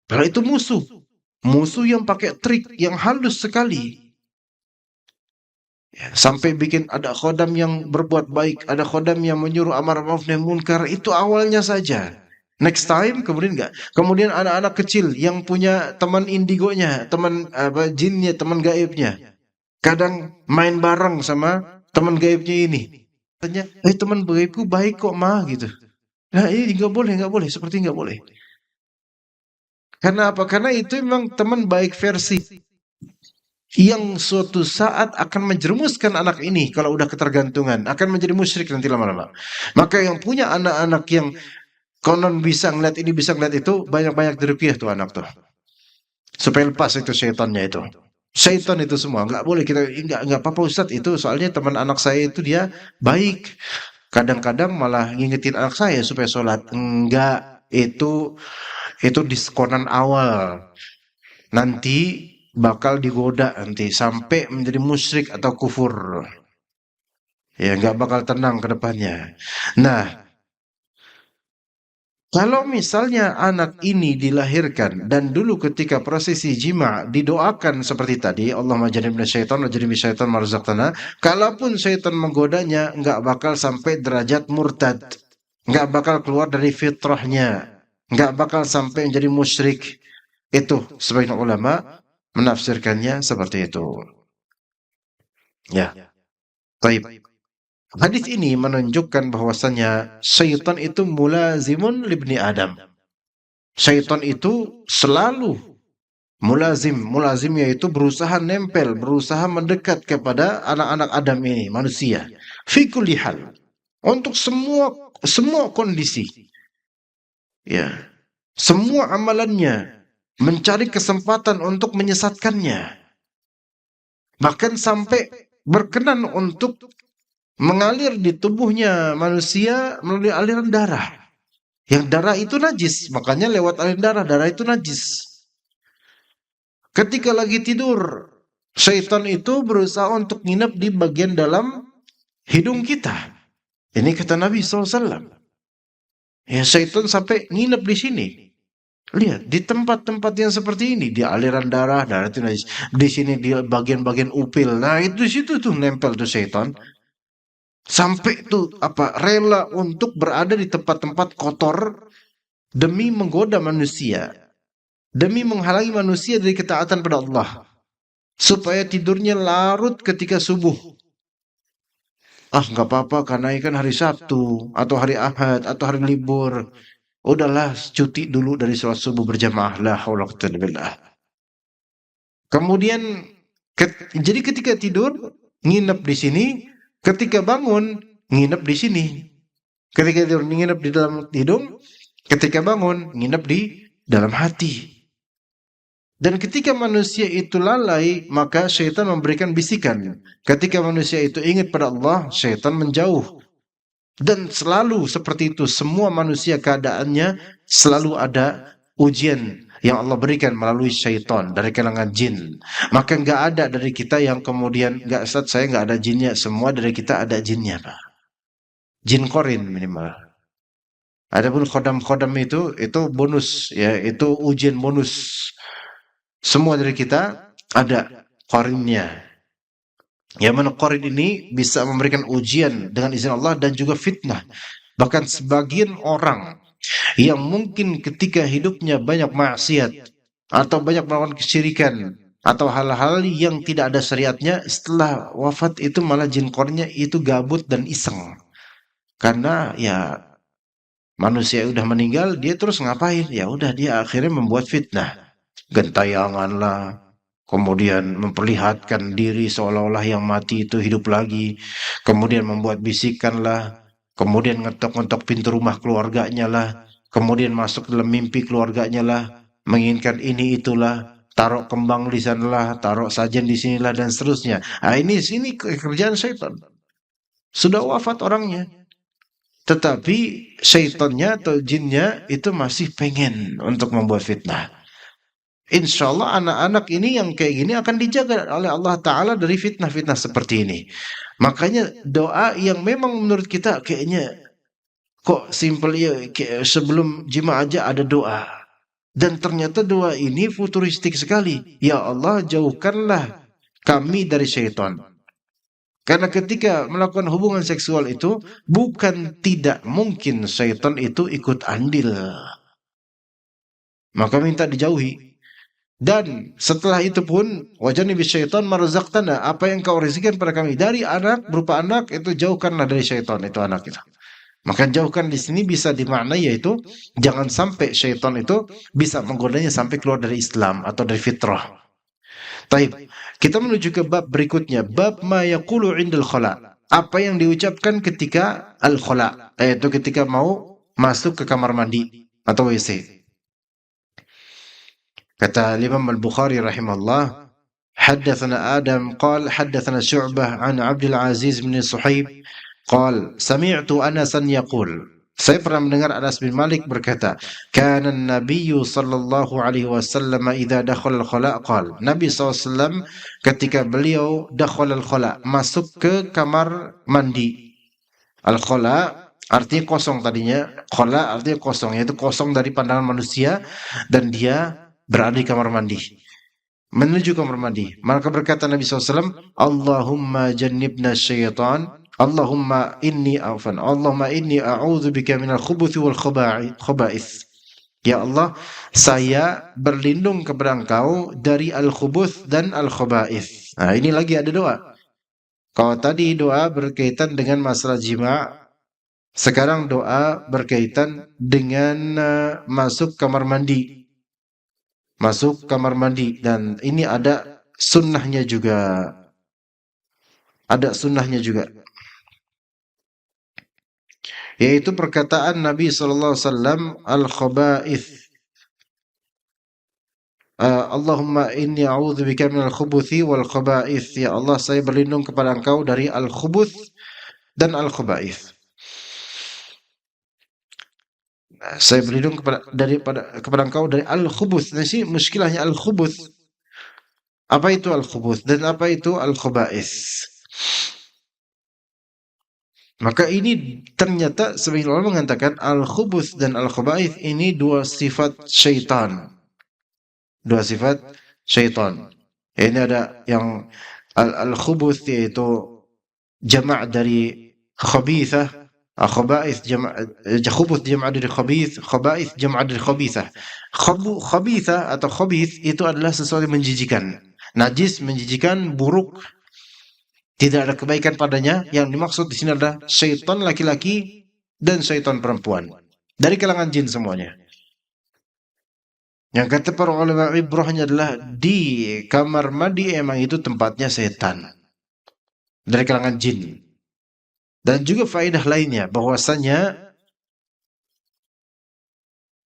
Karena itu musuh yang pakai trik yang halus sekali. Ya, sampai bikin ada khodam yang berbuat baik, ada khodam yang menyuruh amar ma'ruf nahi munkar, itu awalnya saja. Next time kemudian enggak. Kemudian anak-anak kecil yang punya teman indigonya, teman jinnya, teman gaibnya. Kadang main bareng sama teman gaibnya ini. Tanya, teman gaibku baik kok mah gitu. Nah, ini enggak boleh, seperti enggak boleh. Karena apa? Karena itu memang teman baik versi. yang suatu saat akan menjerumuskan anak ini kalau udah ketergantungan, akan menjadi musyrik nanti lama-lama. Maka yang punya anak-anak yang konon bisa ngeliat ini, bisa ngeliat itu, banyak-banyak diruqyah tuh anak tuh. Supaya lepas itu syaitannya itu. Syaitan itu semua, nggak boleh kita, nggak apa-apa Ustadz itu, soalnya teman anak saya itu dia baik. Kadang-kadang malah ngingetin anak saya supaya sholat. Enggak, itu diskonan awal. Nanti bakal digoda nanti sampai menjadi musyrik atau kufur. Ya, nggak bakal tenang ke depannya. Nah, kalau misalnya anak ini dilahirkan dan dulu ketika prosesi jima didoakan seperti tadi, Allahumma jannibna syaitan wa jannibi syaitan ma razaqtana, kalaupun syaitan menggodanya nggak bakal sampai derajat murtad, nggak bakal keluar dari fitrahnya, nggak bakal sampai menjadi musyrik. Itu sebagian ulama menafsirkannya seperti itu. Ya, baik. Hadis ini menunjukkan bahwasanya syaitan itu mulazimun libni Adam. Syaitan itu selalu mulazim yaitu berusaha nempel, berusaha mendekat kepada anak-anak Adam ini, manusia. Fi kulli hal. Untuk semua kondisi. Ya. Semua amalannya mencari kesempatan untuk menyesatkannya. Bahkan sampai berkenan untuk mengalir di tubuhnya manusia melalui aliran darah. Yang darah itu najis, makanya lewat aliran darah itu najis. Ketika lagi tidur, syaitan itu berusaha untuk nginep di bagian dalam hidung kita. Ini kata Nabi SAW. Ya, syaitan sampai nginep di sini. Lihat, di tempat-tempat yang seperti ini, di aliran darah itu najis. Di sini di bagian-bagian upil. Nah, itu di situ tuh nempel tuh syaitan. Sampai tuh rela untuk berada di tempat-tempat kotor demi menggoda manusia, demi menghalangi manusia dari ketaatan pada Allah, supaya tidurnya larut ketika subuh. Nggak apa-apa karena ini kan hari Sabtu atau hari Ahad atau hari libur. Udahlah cuti dulu dari sholat subuh berjamaah. La haula wa quwwata illa billah. Kemudian jadi ketika tidur nginep di sini. Ketika bangun, nginep di sini. Ketika tidur, nginep di dalam hidung. Ketika bangun, nginep di dalam hati. Dan ketika manusia itu lalai, maka syaitan memberikan bisikan. Ketika manusia itu ingat pada Allah, syaitan menjauh. Dan selalu seperti itu, semua manusia keadaannya selalu ada ujian yang Allah berikan melalui syaitan dari kalangan jin. Maka nggak ada dari kita yang kemudian nggak, Ustaz saya nggak ada jinnya. Semua dari kita ada jinnya, Pak. Jin korin minimal. Adapun khodam itu bonus, ya, itu ujian bonus. Semua dari kita ada korinnya. Yang mana korin ini bisa memberikan ujian dengan izin Allah dan juga fitnah. Bahkan sebagian orang yang mungkin ketika hidupnya banyak maksiat atau banyak melakukan kesyirikan atau hal-hal yang tidak ada syariatnya, setelah wafat itu malah jin korinnya itu gabut dan iseng. Karena ya manusia udah meninggal, dia terus ngapain? Ya udah, dia akhirnya membuat fitnah. Gentayangan lah, kemudian memperlihatkan diri seolah-olah yang mati itu hidup lagi, kemudian membuat bisikan lah, kemudian ngetok-ngetok pintu rumah keluarganya lah, kemudian masuk dalam mimpi keluarganya lah, menginginkan ini itulah, taruh kembang di sana lah, taruh sajen di sinilah, dan seterusnya. Ini kerjaan syaitan. Sudah wafat orangnya, tetapi syaitannya atau jinnya itu masih pengen untuk membuat fitnah. Insya Allah anak-anak ini yang kayak gini akan dijaga oleh Allah Ta'ala dari fitnah-fitnah seperti ini. Makanya doa yang memang menurut kita kayaknya kok simple ya, sebelum jima aja ada doa. Dan ternyata doa ini futuristik sekali. Ya Allah, jauhkanlah kami dari syaitan. Karena ketika melakukan hubungan seksual itu, bukan tidak mungkin syaitan itu ikut andil. Maka minta dijauhi. Dan setelah itu pun, wajanibi syaitan ma razaqtana, apa yang kau rezekikan pada kami dari anak, berupa anak, itu jauhkanlah dari syaitan, itu anak itu. Maka jauhkan di sini bisa dimaknai yaitu jangan sampai syaitan itu bisa menggodanya sampai keluar dari Islam atau dari fitrah. Taib. Kita menuju ke bab berikutnya, bab ma yaqulu 'indal khala. Apa yang diucapkan ketika al-khala, yaitu ketika mau masuk ke kamar mandi atau WC. Kata Imam Al-Bukhari rahimahullah, حدثنا آدم قال حدثنا شعبة عن عبد العزيز بن صهيب قال سمعت أنسا يقول, saya pernah mendengar Anas bin Malik berkata, kana an-nabiyyu sallallahu alaihi wasallam idza dakhala al-khala' qala, Nabi SAW ketika beliau dakhala al-khala', masuk ke kamar mandi. Al-khala' artinya kosong tadinya, khala artinya kosong, yaitu kosong dari pandangan manusia, dan dia berada di kamar mandi, menuju kamar mandi. Maka berkata Nabi SAW, Allahumma jannibna syaitan, Allahumma inni a'udzubika minal khubuthi wal khaba'ith. Ya Allah, saya berlindung kepada Engkau dari al-khubuth dan al-khaba'ith. Nah, ini lagi ada doa. Kalau tadi doa berkaitan dengan masalah jima', sekarang doa berkaitan dengan masuk kamar mandi. Masuk kamar mandi, dan ini ada sunnahnya juga. Ada sunnahnya juga, yaitu perkataan Nabi SAW, al-khaba'ith, Allahumma inni a'udzubika minal khubuthi wal khaba'ith. Ya Allah, saya berlindung kepada Engkau dari al-khubuth dan al-khaba'ith. Saya berlindung kepada Engkau dari al-khubuth. Nah, sini muskilahnya al-khubuth. Apa itu al-khubuth dan apa itu al-khaba'ith? Maka ini ternyata sebagian ulama mengatakan al-khubuth dan al-khaba'ith ini dua sifat syaitan. Dua sifat syaitan. Ini ada yang al-khubuth, yaitu jama' dari khabithah, khaba'ith khubuth jama' dari khabith, khaba'ith jama' dari khabithah. Khabithah atau khabith itu adalah sesuatu yang menjijikan, najis, menjijikan, buruk, tidak ada kebaikan padanya. Yang dimaksud di sini adalah syaitan laki-laki dan syaitan perempuan, dari kalangan jin semuanya. Yang kata para ulama, ibrahnya adalah di kamar mandi emang itu tempatnya setan dari kalangan jin. Dan juga faedah lainnya, bahwasanya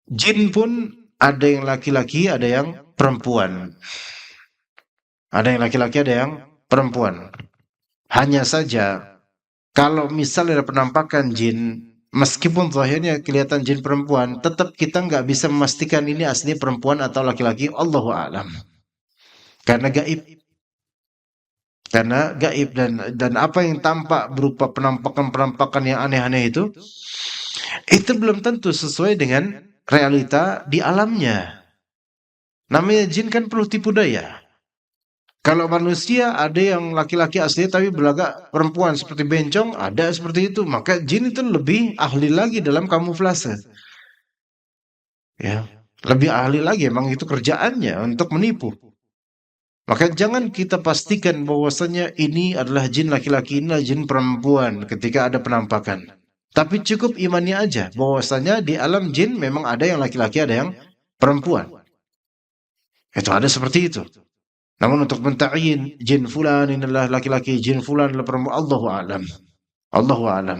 jin pun ada yang laki-laki, ada yang perempuan. Ada yang laki-laki, ada yang perempuan. Hanya saja, kalau misalnya ada penampakan jin, meskipun zahirnya kelihatan jin perempuan, tetap kita nggak bisa memastikan ini asli perempuan atau laki-laki. Allahu a'lam. Karena gaib. Karena gaib, dan apa yang tampak berupa penampakan-penampakan yang aneh-aneh itu belum tentu sesuai dengan realita di alamnya. Namanya jin kan perlu tipu daya. Kalau manusia ada yang laki-laki asli tapi berlagak perempuan seperti bencong, ada seperti itu. Maka jin itu lebih ahli lagi dalam kamuflase. Ya, lebih ahli lagi, emang itu kerjaannya untuk menipu. Maka jangan kita pastikan bahwasanya ini adalah jin laki-laki, ini adalah jin perempuan ketika ada penampakan. Tapi cukup imani aja bahwasanya di alam jin memang ada yang laki-laki, ada yang perempuan. Itu ada seperti itu. Namun untuk menta'yin jin fulan ini adalah laki-laki, jin fulan adalah perempuan, Allahu a'lam. Allahu a'lam.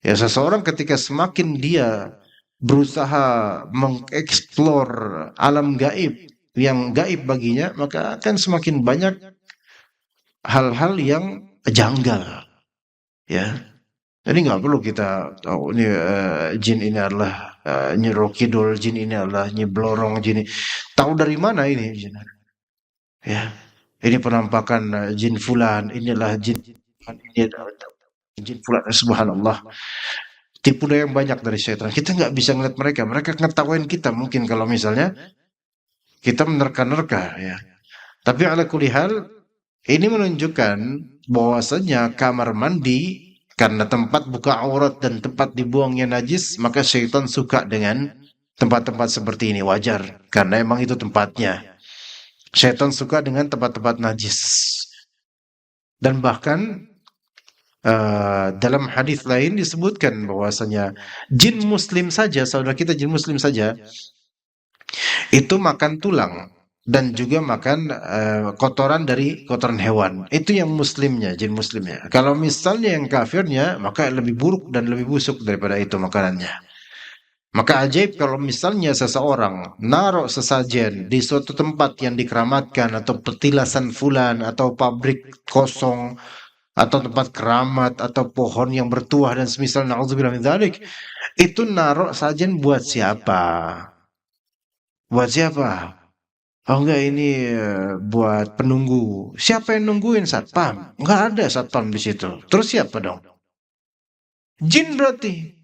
Ya, seseorang ketika semakin dia berusaha mengeksplor alam gaib, yang gaib baginya, maka akan semakin banyak hal-hal yang janggal. Ya. Jadi nggak perlu kita tahu ini jin ini adalah Nyi Rokidul, jin ini adalah Nyi Blorong, jin ini. Tahu dari mana ini jin? Ya, ini penampakan jin fulan, inilah jin, ini jin fulan. Subhanallah, tipu daya yang banyak dari syaitan. Kita nggak bisa ngeliat mereka, mereka ngetawain kita mungkin kalau misalnya kita menerka-nerka, ya. Tapi ala kulli hal, ini menunjukkan bahwasanya kamar mandi karena tempat buka aurat dan tempat dibuangnya najis, maka syaitan suka dengan tempat-tempat seperti ini. Wajar, karena emang itu tempatnya. Syaitan suka dengan tempat-tempat najis. Dan bahkan dalam hadis lain disebutkan bahwasanya jin muslim saja, saudara kita jin muslim saja, itu makan tulang. dan juga makan kotoran dari kotoran hewan. Itu yang muslimnya, jin muslimnya. Kalau misalnya yang kafirnya, maka lebih buruk dan lebih busuk daripada itu makanannya. Maka ajaib kalau misalnya seseorang naruh sesajen di suatu tempat yang dikeramatkan atau petilasan fulan atau pabrik kosong atau tempat keramat atau pohon yang bertuah dan semisal naudzubillah min dzalik, itu naruh sajen buat siapa? Buat siapa? Oh enggak, ini buat penunggu. Siapa yang nungguin? Satpam. Enggak ada satpam di situ. Terus siapa dong? Jin berarti.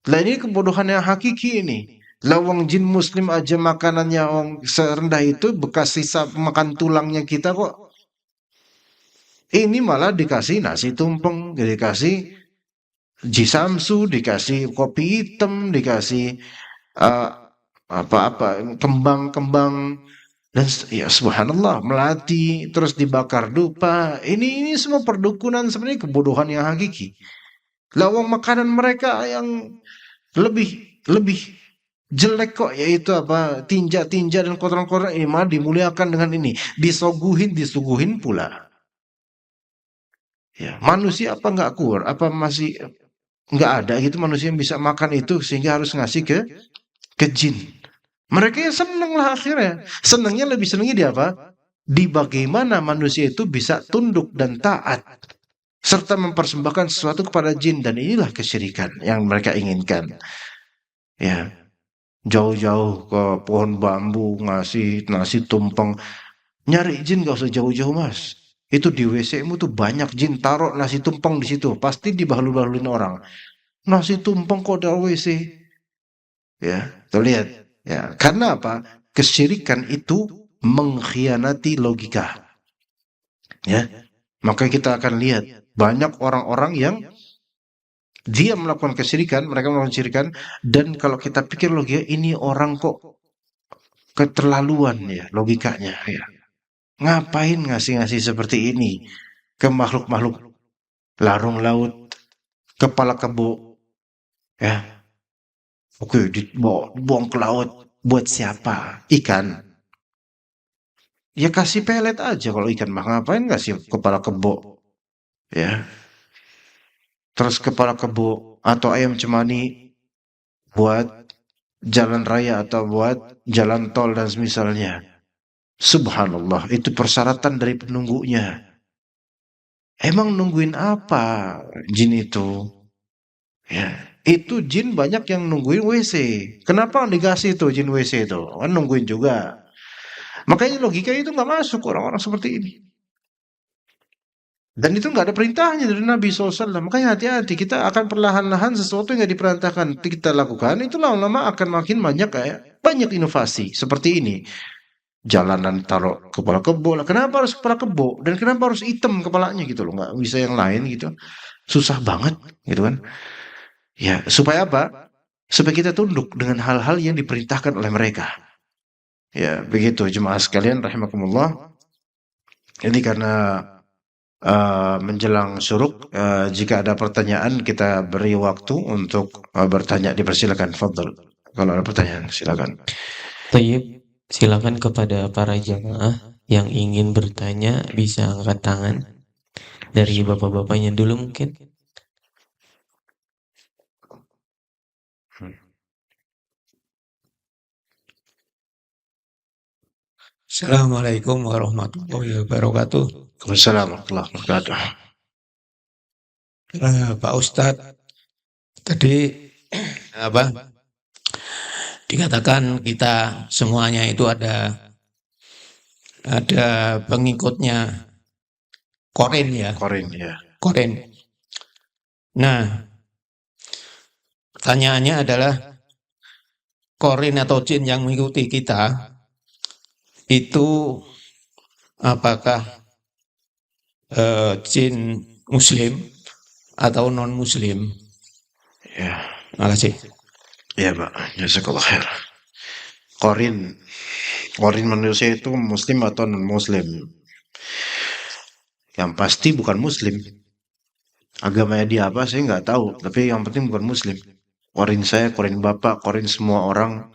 Lah ini kebodohan yang hakiki ini. Lawang jin muslim aja makanannya serendah itu bekas sisa makan tulangnya kita kok. Ini malah dikasih nasi tumpeng, dikasih jisamsu, dikasih kopi hitam, dikasih eh, apa-apa kembang-kembang dan ya subhanallah melati terus dibakar dupa. Ini semua perdukunan, sebenarnya kebodohan yang hakiki. Lawang makanan mereka yang lebih lebih jelek kok, yaitu apa, tinja-tinja dan kotoran-kotoran ini malah dimuliakan dengan ini, disuguhin pula. Ya, manusia apa nggak kur? Apa masih nggak ada gitu manusia yang bisa makan itu sehingga harus ngasih ke jin? Mereka yang seneng lah akhirnya. Senengnya lebih senengnya di apa? Di bagaimana manusia itu bisa tunduk dan taat serta mempersembahkan sesuatu kepada jin, dan inilah kesyirikan yang mereka inginkan. Ya, jauh-jauh ke pohon bambu ngasih nasi tumpeng. Nyari jin gak usah jauh-jauh mas. Itu di WC-mu tuh banyak jin, taruh nasi tumpeng di situ, pasti dibahalu-bahaluin orang. Nasi tumpeng kok dari WC. Ya, tuh lihat. Ya, karena apa? Kesyirikan itu mengkhianati logika. Ya, maka kita akan lihat banyak orang-orang yang dia melakukan kesyirikan, mereka melakukan kesyirikan, dan kalau kita pikir logika, ini orang kok keterlaluan ya logikanya ya. Ngapain ngasih-ngasih seperti ini ke makhluk-makhluk larung laut, kepala kebo, ya. Oke, dibuang ke laut buat siapa? Ikan. Ya kasih pelet aja kalau ikan mah, ngapain ngasih kepala kebo, ya. Terus kepala kebo atau ayam cemani buat jalan raya atau buat jalan tol dan semisalnya. Subhanallah, itu persyaratan dari penunggunya. Emang nungguin apa jin itu? Ya, itu jin banyak yang nungguin WC. Kenapa nggak dikasih tuh jin WC itu? Kan nungguin juga. Makanya logika itu nggak masuk orang-orang seperti ini. Dan itu nggak ada perintahnya dari Nabi SAW. Makanya hati-hati, kita akan perlahan-lahan sesuatu yang nggak diperintahkan kita lakukan, itu lama-lama akan makin banyak kayak banyak inovasi seperti ini. Jalanan taruh kepala kebo lah. Kenapa harus kepala kebo? Dan kenapa harus hitam kepalanya gitu loh? Nggak bisa yang lain gitu. Susah banget gitu kan. Ya, supaya apa? Supaya kita tunduk dengan hal-hal yang diperintahkan oleh mereka. Ya, begitu jemaah sekalian rahimakumullah. Jadi karena menjelang syuruk, jika ada pertanyaan kita beri waktu untuk bertanya, dipersilakan. Fadhal. Kalau ada pertanyaan silakan. Tayyib, silakan kepada para jamaah yang ingin bertanya bisa angkat tangan. Dari bapak-bapaknya dulu mungkin. Assalamualaikum warahmatullahi wabarakatuh. Wassalamualaikum warahmatullahi wabarakatuh. Pak Ustadz, tadi apa dikatakan kita semuanya itu ada pengikutnya Korin ya, Korin ya. Korin. Nah, pertanyaannya adalah Korin atau jin yang mengikuti kita itu apakah jin muslim atau non muslim? Ya. Terima kasih. Ya, Pak. Jazakallah khair. Korin manusia itu muslim atau non muslim? Yang pasti bukan muslim. Agamanya dia apa saya nggak tahu, tapi yang penting bukan muslim. Korin saya, korin bapak, korin semua orang,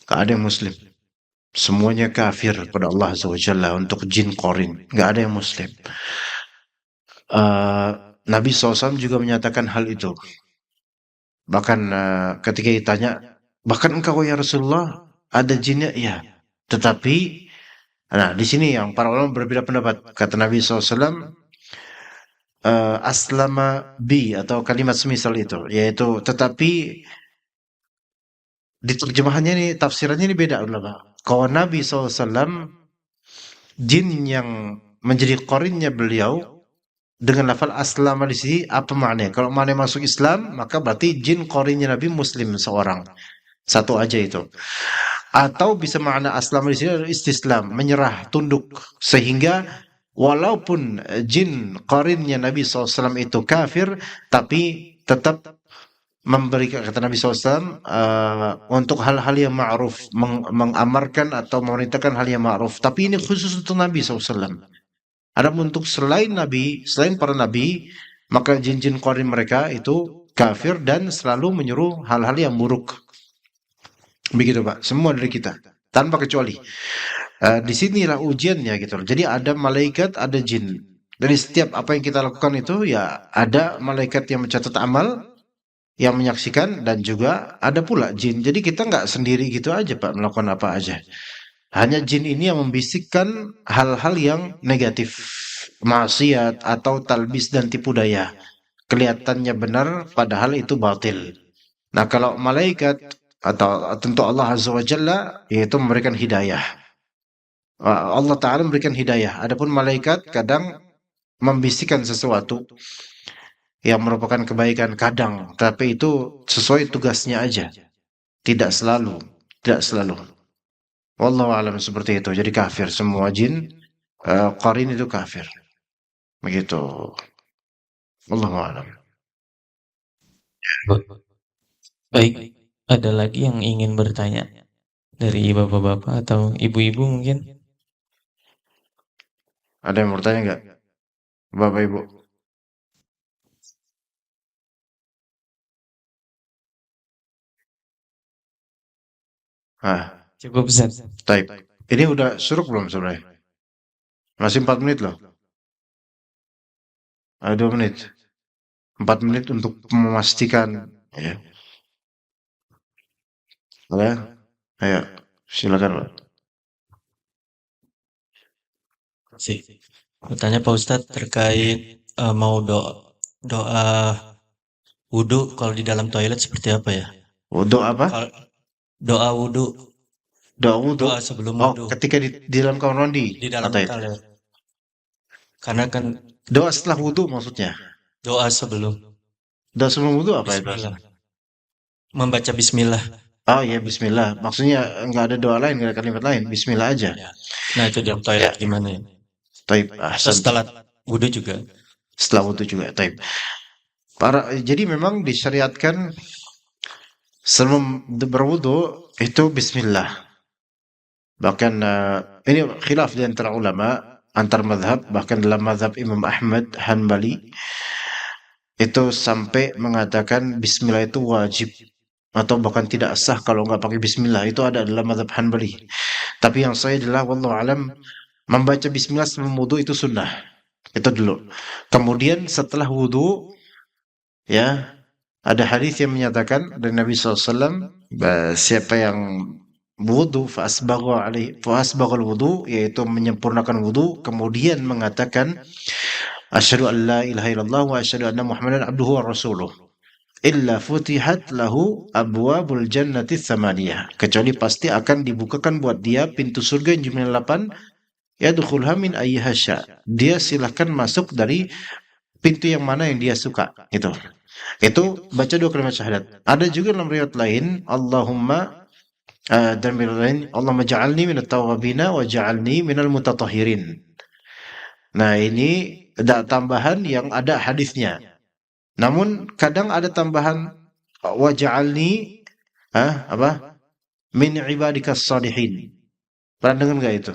nggak ada yang muslim. Semuanya kafir pada Allah Azza wa Jalla untuk jin qarin. Nggak ada yang muslim. Nabi SAW juga menyatakan hal itu. Bahkan ketika ditanya, bahkan engkau ya Rasulullah ada jinnya? Ya. Tetapi, nah di sini yang para ulama berbeda pendapat. Kata Nabi SAW, aslama bi atau kalimat semisal itu, yaitu tetapi di terjemahannya ini, tafsirannya ini beda ulama. Kalau Nabi SAW, jin yang menjadi qarinnya beliau dengan lafal aslama di sini apa maknanya? Kalau maknanya masuk Islam, maka berarti jin qarinnya Nabi muslim seorang. Satu aja itu. Atau bisa makna aslama di sini adalah istislam, menyerah, tunduk. Sehingga walaupun jin qarinnya Nabi SAW itu kafir, tapi tetap memberikan, kata Nabi SAW, untuk hal-hal yang ma'ruf, mengamarkan atau memerintahkan hal yang ma'ruf. Tapi ini khusus untuk Nabi SAW. Adapun untuk selain Nabi, selain para Nabi, maka jin-jin qarin mereka itu kafir dan selalu menyuruh hal-hal yang buruk. Begitu Pak, semua dari kita, tanpa kecuali. Di sinilah ujiannya gitu loh. Jadi ada malaikat, ada jin. Dari setiap apa yang kita lakukan itu ya ada malaikat yang mencatat amal, yang menyaksikan, dan juga ada pula jin. Jadi kita nggak sendiri gitu aja Pak melakukan apa aja. Hanya jin ini yang membisikkan hal-hal yang negatif, maksiat atau talbis dan tipu daya. Kelihatannya benar padahal itu batil. Nah kalau malaikat atau tentu Allah Azza wa Jalla yaitu memberikan hidayah. Allah Ta'ala memberikan hidayah. Adapun malaikat kadang membisikkan sesuatu yang merupakan kebaikan kadang, tapi itu sesuai tugasnya aja. Tidak selalu. Wallahu a'lam seperti itu. Jadi kafir semua jin qarin itu kafir. Begitu. Wallahu a'lam. Baik, ada lagi yang ingin bertanya dari bapak-bapak atau ibu-ibu mungkin? Ada yang mau bertanya nggak? Bapak Ibu? Cukup Ustaz. Taib. Ini udah suruk belum sebenarnya? Masih 4 menit loh. 2 menit. 4 menit untuk memastikan. Ya. Ayo, silakan Pak. Bertanya Pak Ustadz terkait mau doa wudhu kalau di dalam toilet seperti apa ya? Wudhu apa? Doa wudhu. Doa wudhu. Doa sebelum Oh, wudhu. ketika di dalam kamar mandi. Di dalam toilet. Karena kan doa setelah wudhu maksudnya. Doa sebelum. Doa sebelum wudhu apa itu? Membaca bismillah. Oh ya, bismillah. Maksudnya nggak ada doa lain, nggak ada kalimat lain. Bismillah aja. Ya. Nah itu di dalam toilet gimana ya? Taib. Setelah wudhu juga. Setelah wudhu juga. Taib. Jadi memang disyariatkan sebelum berwudhu itu bismillah. Bahkan ini khilaf di antara ulama, antar mazhab, bahkan dalam mazhab Imam Ahmad Hanbali itu sampai mengatakan bismillah itu wajib atau bahkan tidak sah kalau nggak pakai bismillah. Itu ada dalam mazhab Hanbali. Tapi yang saya adalah wallahu alam, membaca bismillah sebelum wudu itu sunnah. Itu dulu. Kemudian setelah wudu ya ada hadis yang menyatakan dari Nabi SAW, siapa yang wudu fa'asbaghal wudu, yaitu menyempurnakan wudu, kemudian mengatakan asyhadu an la ilaha illallah wa asyhadu anna muhammadan abduhu wa rasuluh, illa futihat lahu abwabul jannati tsamaniyah, kecuali pasti akan dibukakan buat dia pintu surga yang jumlahnya 8, yadkhulha min ayyiha sya, dia silahkan masuk dari pintu yang mana yang dia suka. Itu baca 2 kalimat syahadat. Ada juga dalam riwayat lain, Allahumma dan riwayat lain, Allahumma ja'alni minat tawwabina wa ja'alni minal mutatahhirin. Nah ini ada tambahan yang ada hadisnya. Namun kadang ada tambahan waj'alni min ibadikas salihin. Pernah dengar enggak itu?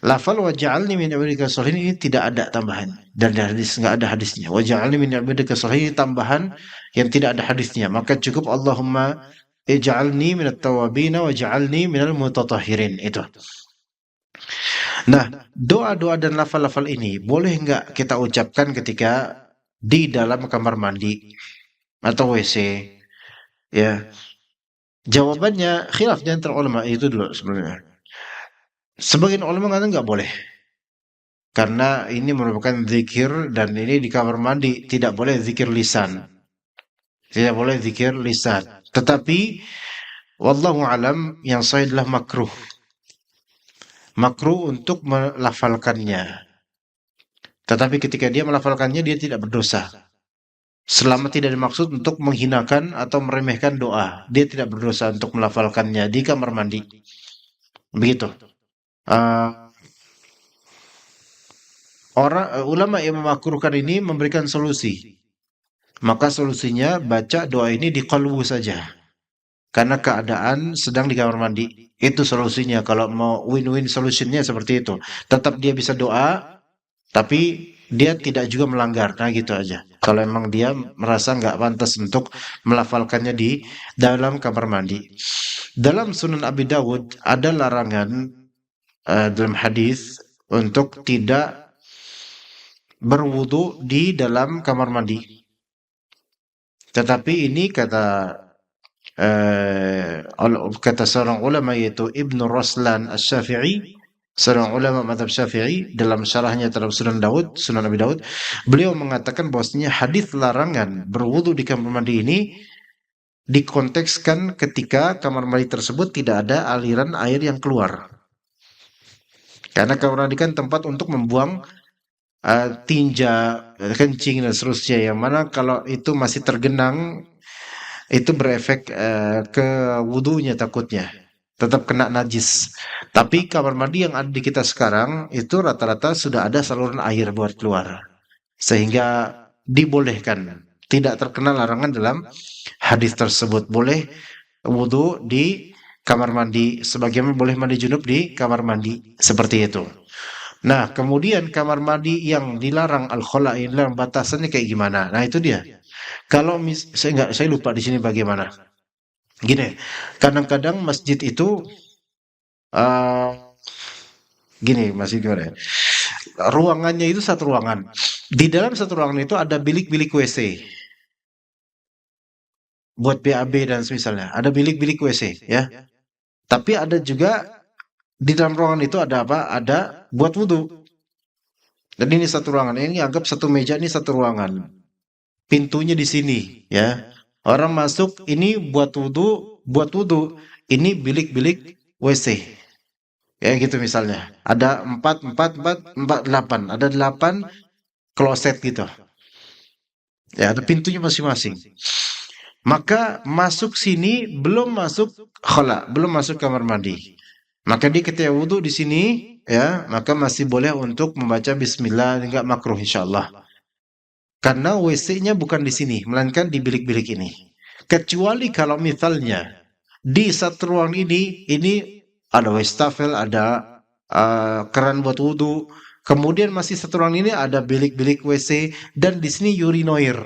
Lafal waj'alni min ibadikas salihin ini tidak ada tambahan, dan di hadis enggak ada hadisnya. Waj'alni min ibadikas salihin ini tambahan yang tidak ada hadisnya. Maka cukup Allahumma ij'alni minat tawabin waj'alni minal mutatahhirin. Itu. Nah, doa-doa dan lafal-lafal ini boleh nggak kita ucapkan ketika di dalam kamar mandi atau WC? Ya, jawabannya khilaf di antara ulama itu dulu sebenarnya. Sebagian ulama mengatakan nggak boleh. Karena ini merupakan zikir dan ini di kamar mandi tidak boleh zikir lisan. Tidak boleh zikir lisan. Tetapi wallahu alam yang sahih adalah makruh. Makruh untuk melafalkannya. Tetapi ketika dia melafalkannya dia tidak berdosa. Selama tidak dimaksud untuk menghinakan atau meremehkan doa, dia tidak berdosa untuk melafalkannya di kamar mandi. Begitu. Ulama yang memakruhkan ini memberikan solusi. Maka solusinya baca doa ini di qalbu saja. Karena keadaan sedang di kamar mandi. Itu solusinya. Kalau mau win-win solutionnya seperti itu. Tetap dia bisa doa, tapi dia tidak juga melanggar. Nah gitu aja. Kalau emang dia merasa nggak pantas untuk melafalkannya di dalam kamar mandi. Dalam Sunan Abi Dawud ada larangan dalam hadis untuk tidak berwudu di dalam kamar mandi. Tetapi ini kata seorang ulama yaitu Ibnu Raslan Asy-Syafi'i, seorang ulama mazhab Syafi'i, dalam syarahnya terhadap Sunan Abi Dawud, beliau mengatakan bahwasanya hadis larangan berwudu di kamar mandi ini dikontekskan ketika kamar mandi tersebut tidak ada aliran air yang keluar. Karena kamar mandi kan tempat untuk membuang tinja, kencing dan seterusnya, yang mana kalau itu masih tergenang itu berefek ke wudunya, takutnya tetap kena najis. Tapi kamar mandi yang ada di kita sekarang itu rata-rata sudah ada saluran air buat keluar, sehingga dibolehkan, tidak terkena larangan dalam hadis tersebut. Boleh wudu di kamar mandi sebagaimana boleh mandi junub di kamar mandi, seperti itu. Nah, kemudian kamar mandi yang dilarang al-khala, yang dilarang batasannya kayak gimana? Nah, itu dia. Kalau saya lupa di sini bagaimana. Gini, kadang-kadang masjid itu gini, masih gimana ya? Ruangannya itu satu ruangan. Di dalam satu ruangan itu ada bilik-bilik WC. Buat BAB dan semisalnya. Ada bilik-bilik WC, ya. Tapi ada juga di dalam ruangan itu ada apa? Ada buat wudu. Dan ini satu ruangan. Ini anggap satu meja, ini satu ruangan. Pintunya di sini, ya. Orang masuk ini buat wudu. Ini bilik-bilik WC. Ya gitu misalnya. Ada 8. Ada 8 kloset gitu. Ya, ada pintunya masing-masing. Maka masuk sini belum masuk khala, belum masuk kamar mandi. Maka dia ketika wudu di sini, ya, maka masih boleh untuk membaca bismillah, enggak makruh insyaallah. Karena WC-nya bukan di sini, melainkan di bilik-bilik ini. Kecuali kalau misalnya di satu ruang ini ada wastafel, ada keran buat wudu, kemudian masih satu ruang ini ada bilik-bilik WC, dan di sini urinoir.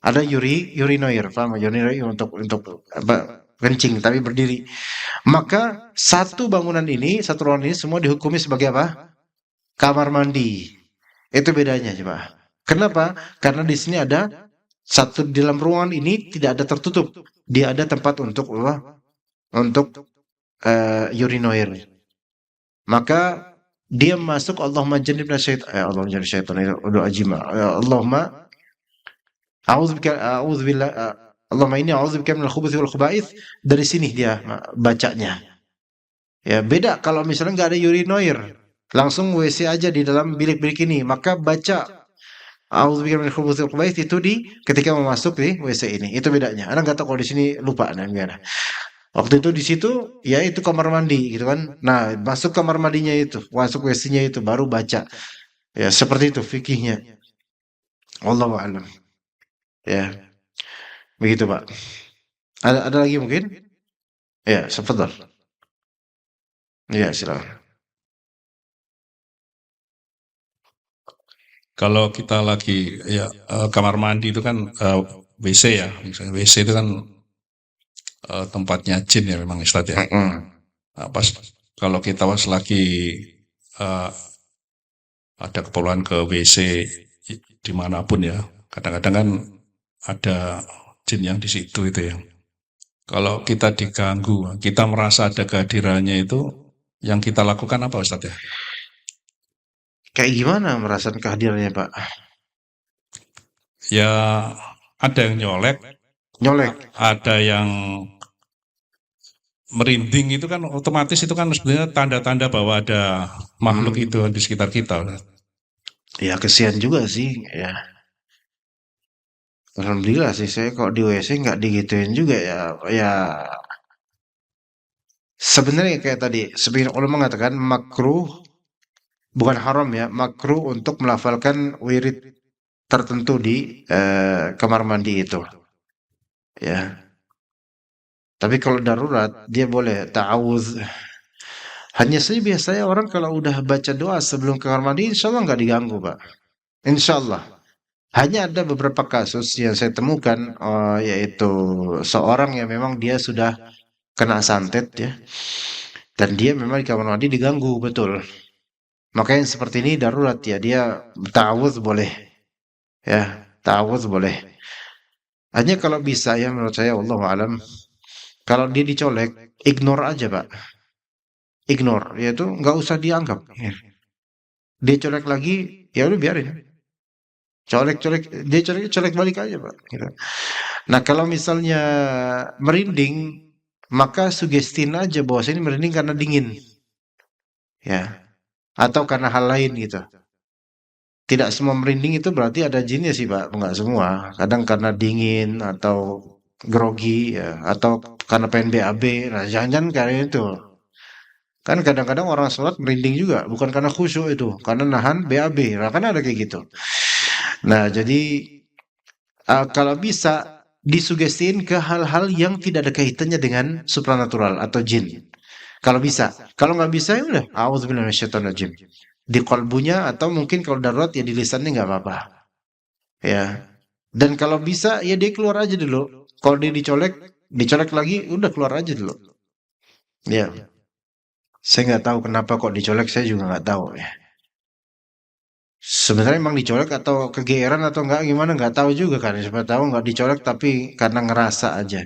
Ada urinoir, paham? Urinoir untuk apa? Kencing tapi berdiri. Maka satu bangunan ini, satu ruangan ini semua dihukumi sebagai apa? Kamar mandi. Itu bedanya, coba. Kenapa? Karena di sini ada satu, di dalam ruangan ini tidak ada tertutup. Dia ada tempat untuk apa? Untuk urinoir. Maka dia masuk Allahumma jannibna syaitan. Allahumma jannibna syaitan. Doa jima. Allahumma a'udzubillah. Allahumma inni a'udzubika minal khubuthi wal khaba'ith. Dari sini dia bacanya. Ya, beda kalau misalnya nggak ada urinoir, langsung WC aja di dalam bilik-bilik ini, maka baca a'udzubika minal khubuthi wal khaba'ith itu di ketika mau masuk di WC ini. Itu bedanya. Anda nggak tahu kalau di sini, lupa nah gimana. Waktu itu di situ ya itu kamar mandi gitu kan. Nah, masuk kamar mandinya itu, masuk WC-nya itu baru baca. Ya, seperti itu fikihnya. Wallahu a'lam. Ya. Begitu, Pak. Ada lagi mungkin? Ya, tafadhal. Ya, silakan. Kalau kita lagi ya kamar mandi itu kan WC ya, misalnya WC itu kan tempatnya jin ya memang Ustaz ya. Nah, pas kalau kita pas lagi eh, ada keperluan ke WC dimanapun ya, kadang-kadang kan ada jin yang di situ itu ya. Kalau kita diganggu, kita merasa ada kehadirannya itu, yang kita lakukan apa Ustaz ya? Kayak gimana merasakan kehadirannya, Pak? Ya ada yang nyolek, Nyolek. ada yang merinding, itu kan otomatis itu kan sebenarnya tanda-tanda bahwa ada makhluk itu di sekitar kita. Ya kesian juga sih, ya. Alhamdulillah sih saya kok di WC nggak digituin juga ya. Ya sebenarnya kayak tadi, sebagian ulama mengatakan makruh, bukan haram ya, makruh untuk melafalkan wirid tertentu di kamar mandi itu. Ya. Tapi kalau darurat dia boleh ta'awudz. Hanya saja biasanya orang kalau udah baca doa sebelum ke kamar mandi, insya Allah nggak diganggu, Pak. Insya Allah. Hanya ada beberapa kasus yang saya temukan, yaitu seorang yang memang dia sudah kena santet ya, dan dia memang di kamar mandi diganggu betul. Makanya yang seperti ini darurat ya, dia ta'awudz boleh, ya ta'awudz boleh. Hanya kalau bisa ya menurut saya, wallahu alam, kalau dia dicolek, ignore aja Pak, ignore, yaitu nggak usah dianggap. Ya. Dia colek lagi, ya udah biarin. Colek-colek, dia colek balik aja Pak. Gitu. Nah kalau misalnya merinding, maka sugestiin aja bahwa ini merinding karena dingin, ya, atau karena hal lain gitu. Tidak semua merinding itu berarti ada jinnya sih Pak, enggak semua. Kadang karena dingin atau grogi, ya, atau karena pengen BAB. Nah jangan-jangan karena itu. Kan kadang-kadang orang sholat merinding juga, bukan karena khusyuk itu, karena nahan BAB. Nah kan ada kayak gitu. Nah jadi kalau bisa disugestiin ke hal-hal yang tidak ada kaitannya dengan supranatural atau jin. Kalau bisa. Kalau nggak bisa ya udah, auzubillahi minasyaitonirrajim. Di qalbunya atau mungkin kalau darurat ya di lisannya nggak apa-apa. Ya. Dan kalau bisa ya dia keluar aja dulu. Kalau dia dicolek lagi udah keluar aja dulu. Ya. Saya nggak tahu kenapa kok dicolek, saya juga nggak tahu ya. Sebenarnya emang dicolek atau kegeeran atau enggak gimana nggak tahu juga kan. Siapa tahu nggak dicolek tapi karena ngerasa aja.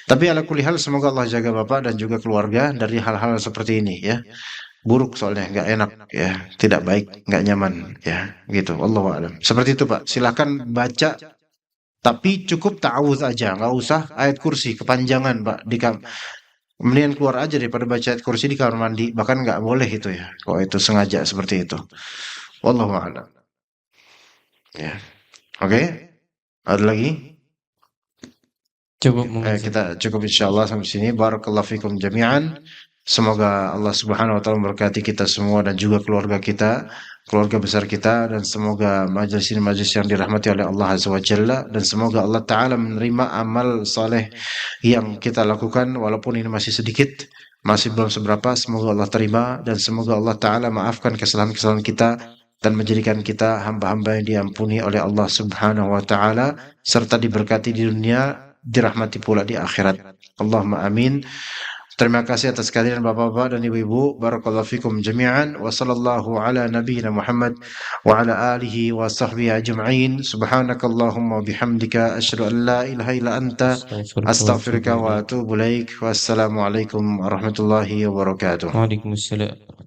Tapi ala kulli hal semoga Allah jaga Bapak dan juga keluarga dari hal-hal seperti ini ya. Buruk soalnya nggak enak ya, tidak baik, nggak nyaman ya, gitu. Wallahu a'lam. Seperti itu Pak. Silakan baca tapi cukup ta'awudz aja, nggak usah ayat kursi kepanjangan Pak. Mendingan keluar aja daripada baca ayat kursi di kamar mandi. Bahkan nggak boleh itu ya. Kok itu sengaja seperti itu. Wallahu a'lam. Ya. Oke. Ada lagi? Cukup mungkin. Kita cukup insyaallah sampai sini. Barakallahu fikum jami'an. Semoga Allah Subhanahu wa taala memberkati kita semua dan juga keluarga kita, keluarga besar kita, dan semoga majelis ini majelis yang dirahmati oleh Allah Azza wa Jalla, dan semoga Allah taala menerima amal saleh yang kita lakukan walaupun ini masih sedikit, masih belum seberapa. Semoga Allah terima dan semoga Allah taala maafkan kesalahan-kesalahan kita dan menjadikan kita hamba-hamba yang diampuni oleh Allah Subhanahu wa taala serta diberkati di dunia, dirahmati pula di akhirat. Allahumma amin. Terima kasih atas kehadiran Bapak-bapak dan Ibu-ibu. Barakallahu fikum jami'an. Wa sallallahu ala nabiyyina Muhammad wa ala alihi wa sahbihi ajma'in. Subhanakallahumma bihamdika asyhadu an la ilaha illa anta astaghfiruka wa atubu ilaik. Wassalamualaikum warahmatullahi wabarakatuh. Waalaikumsalam.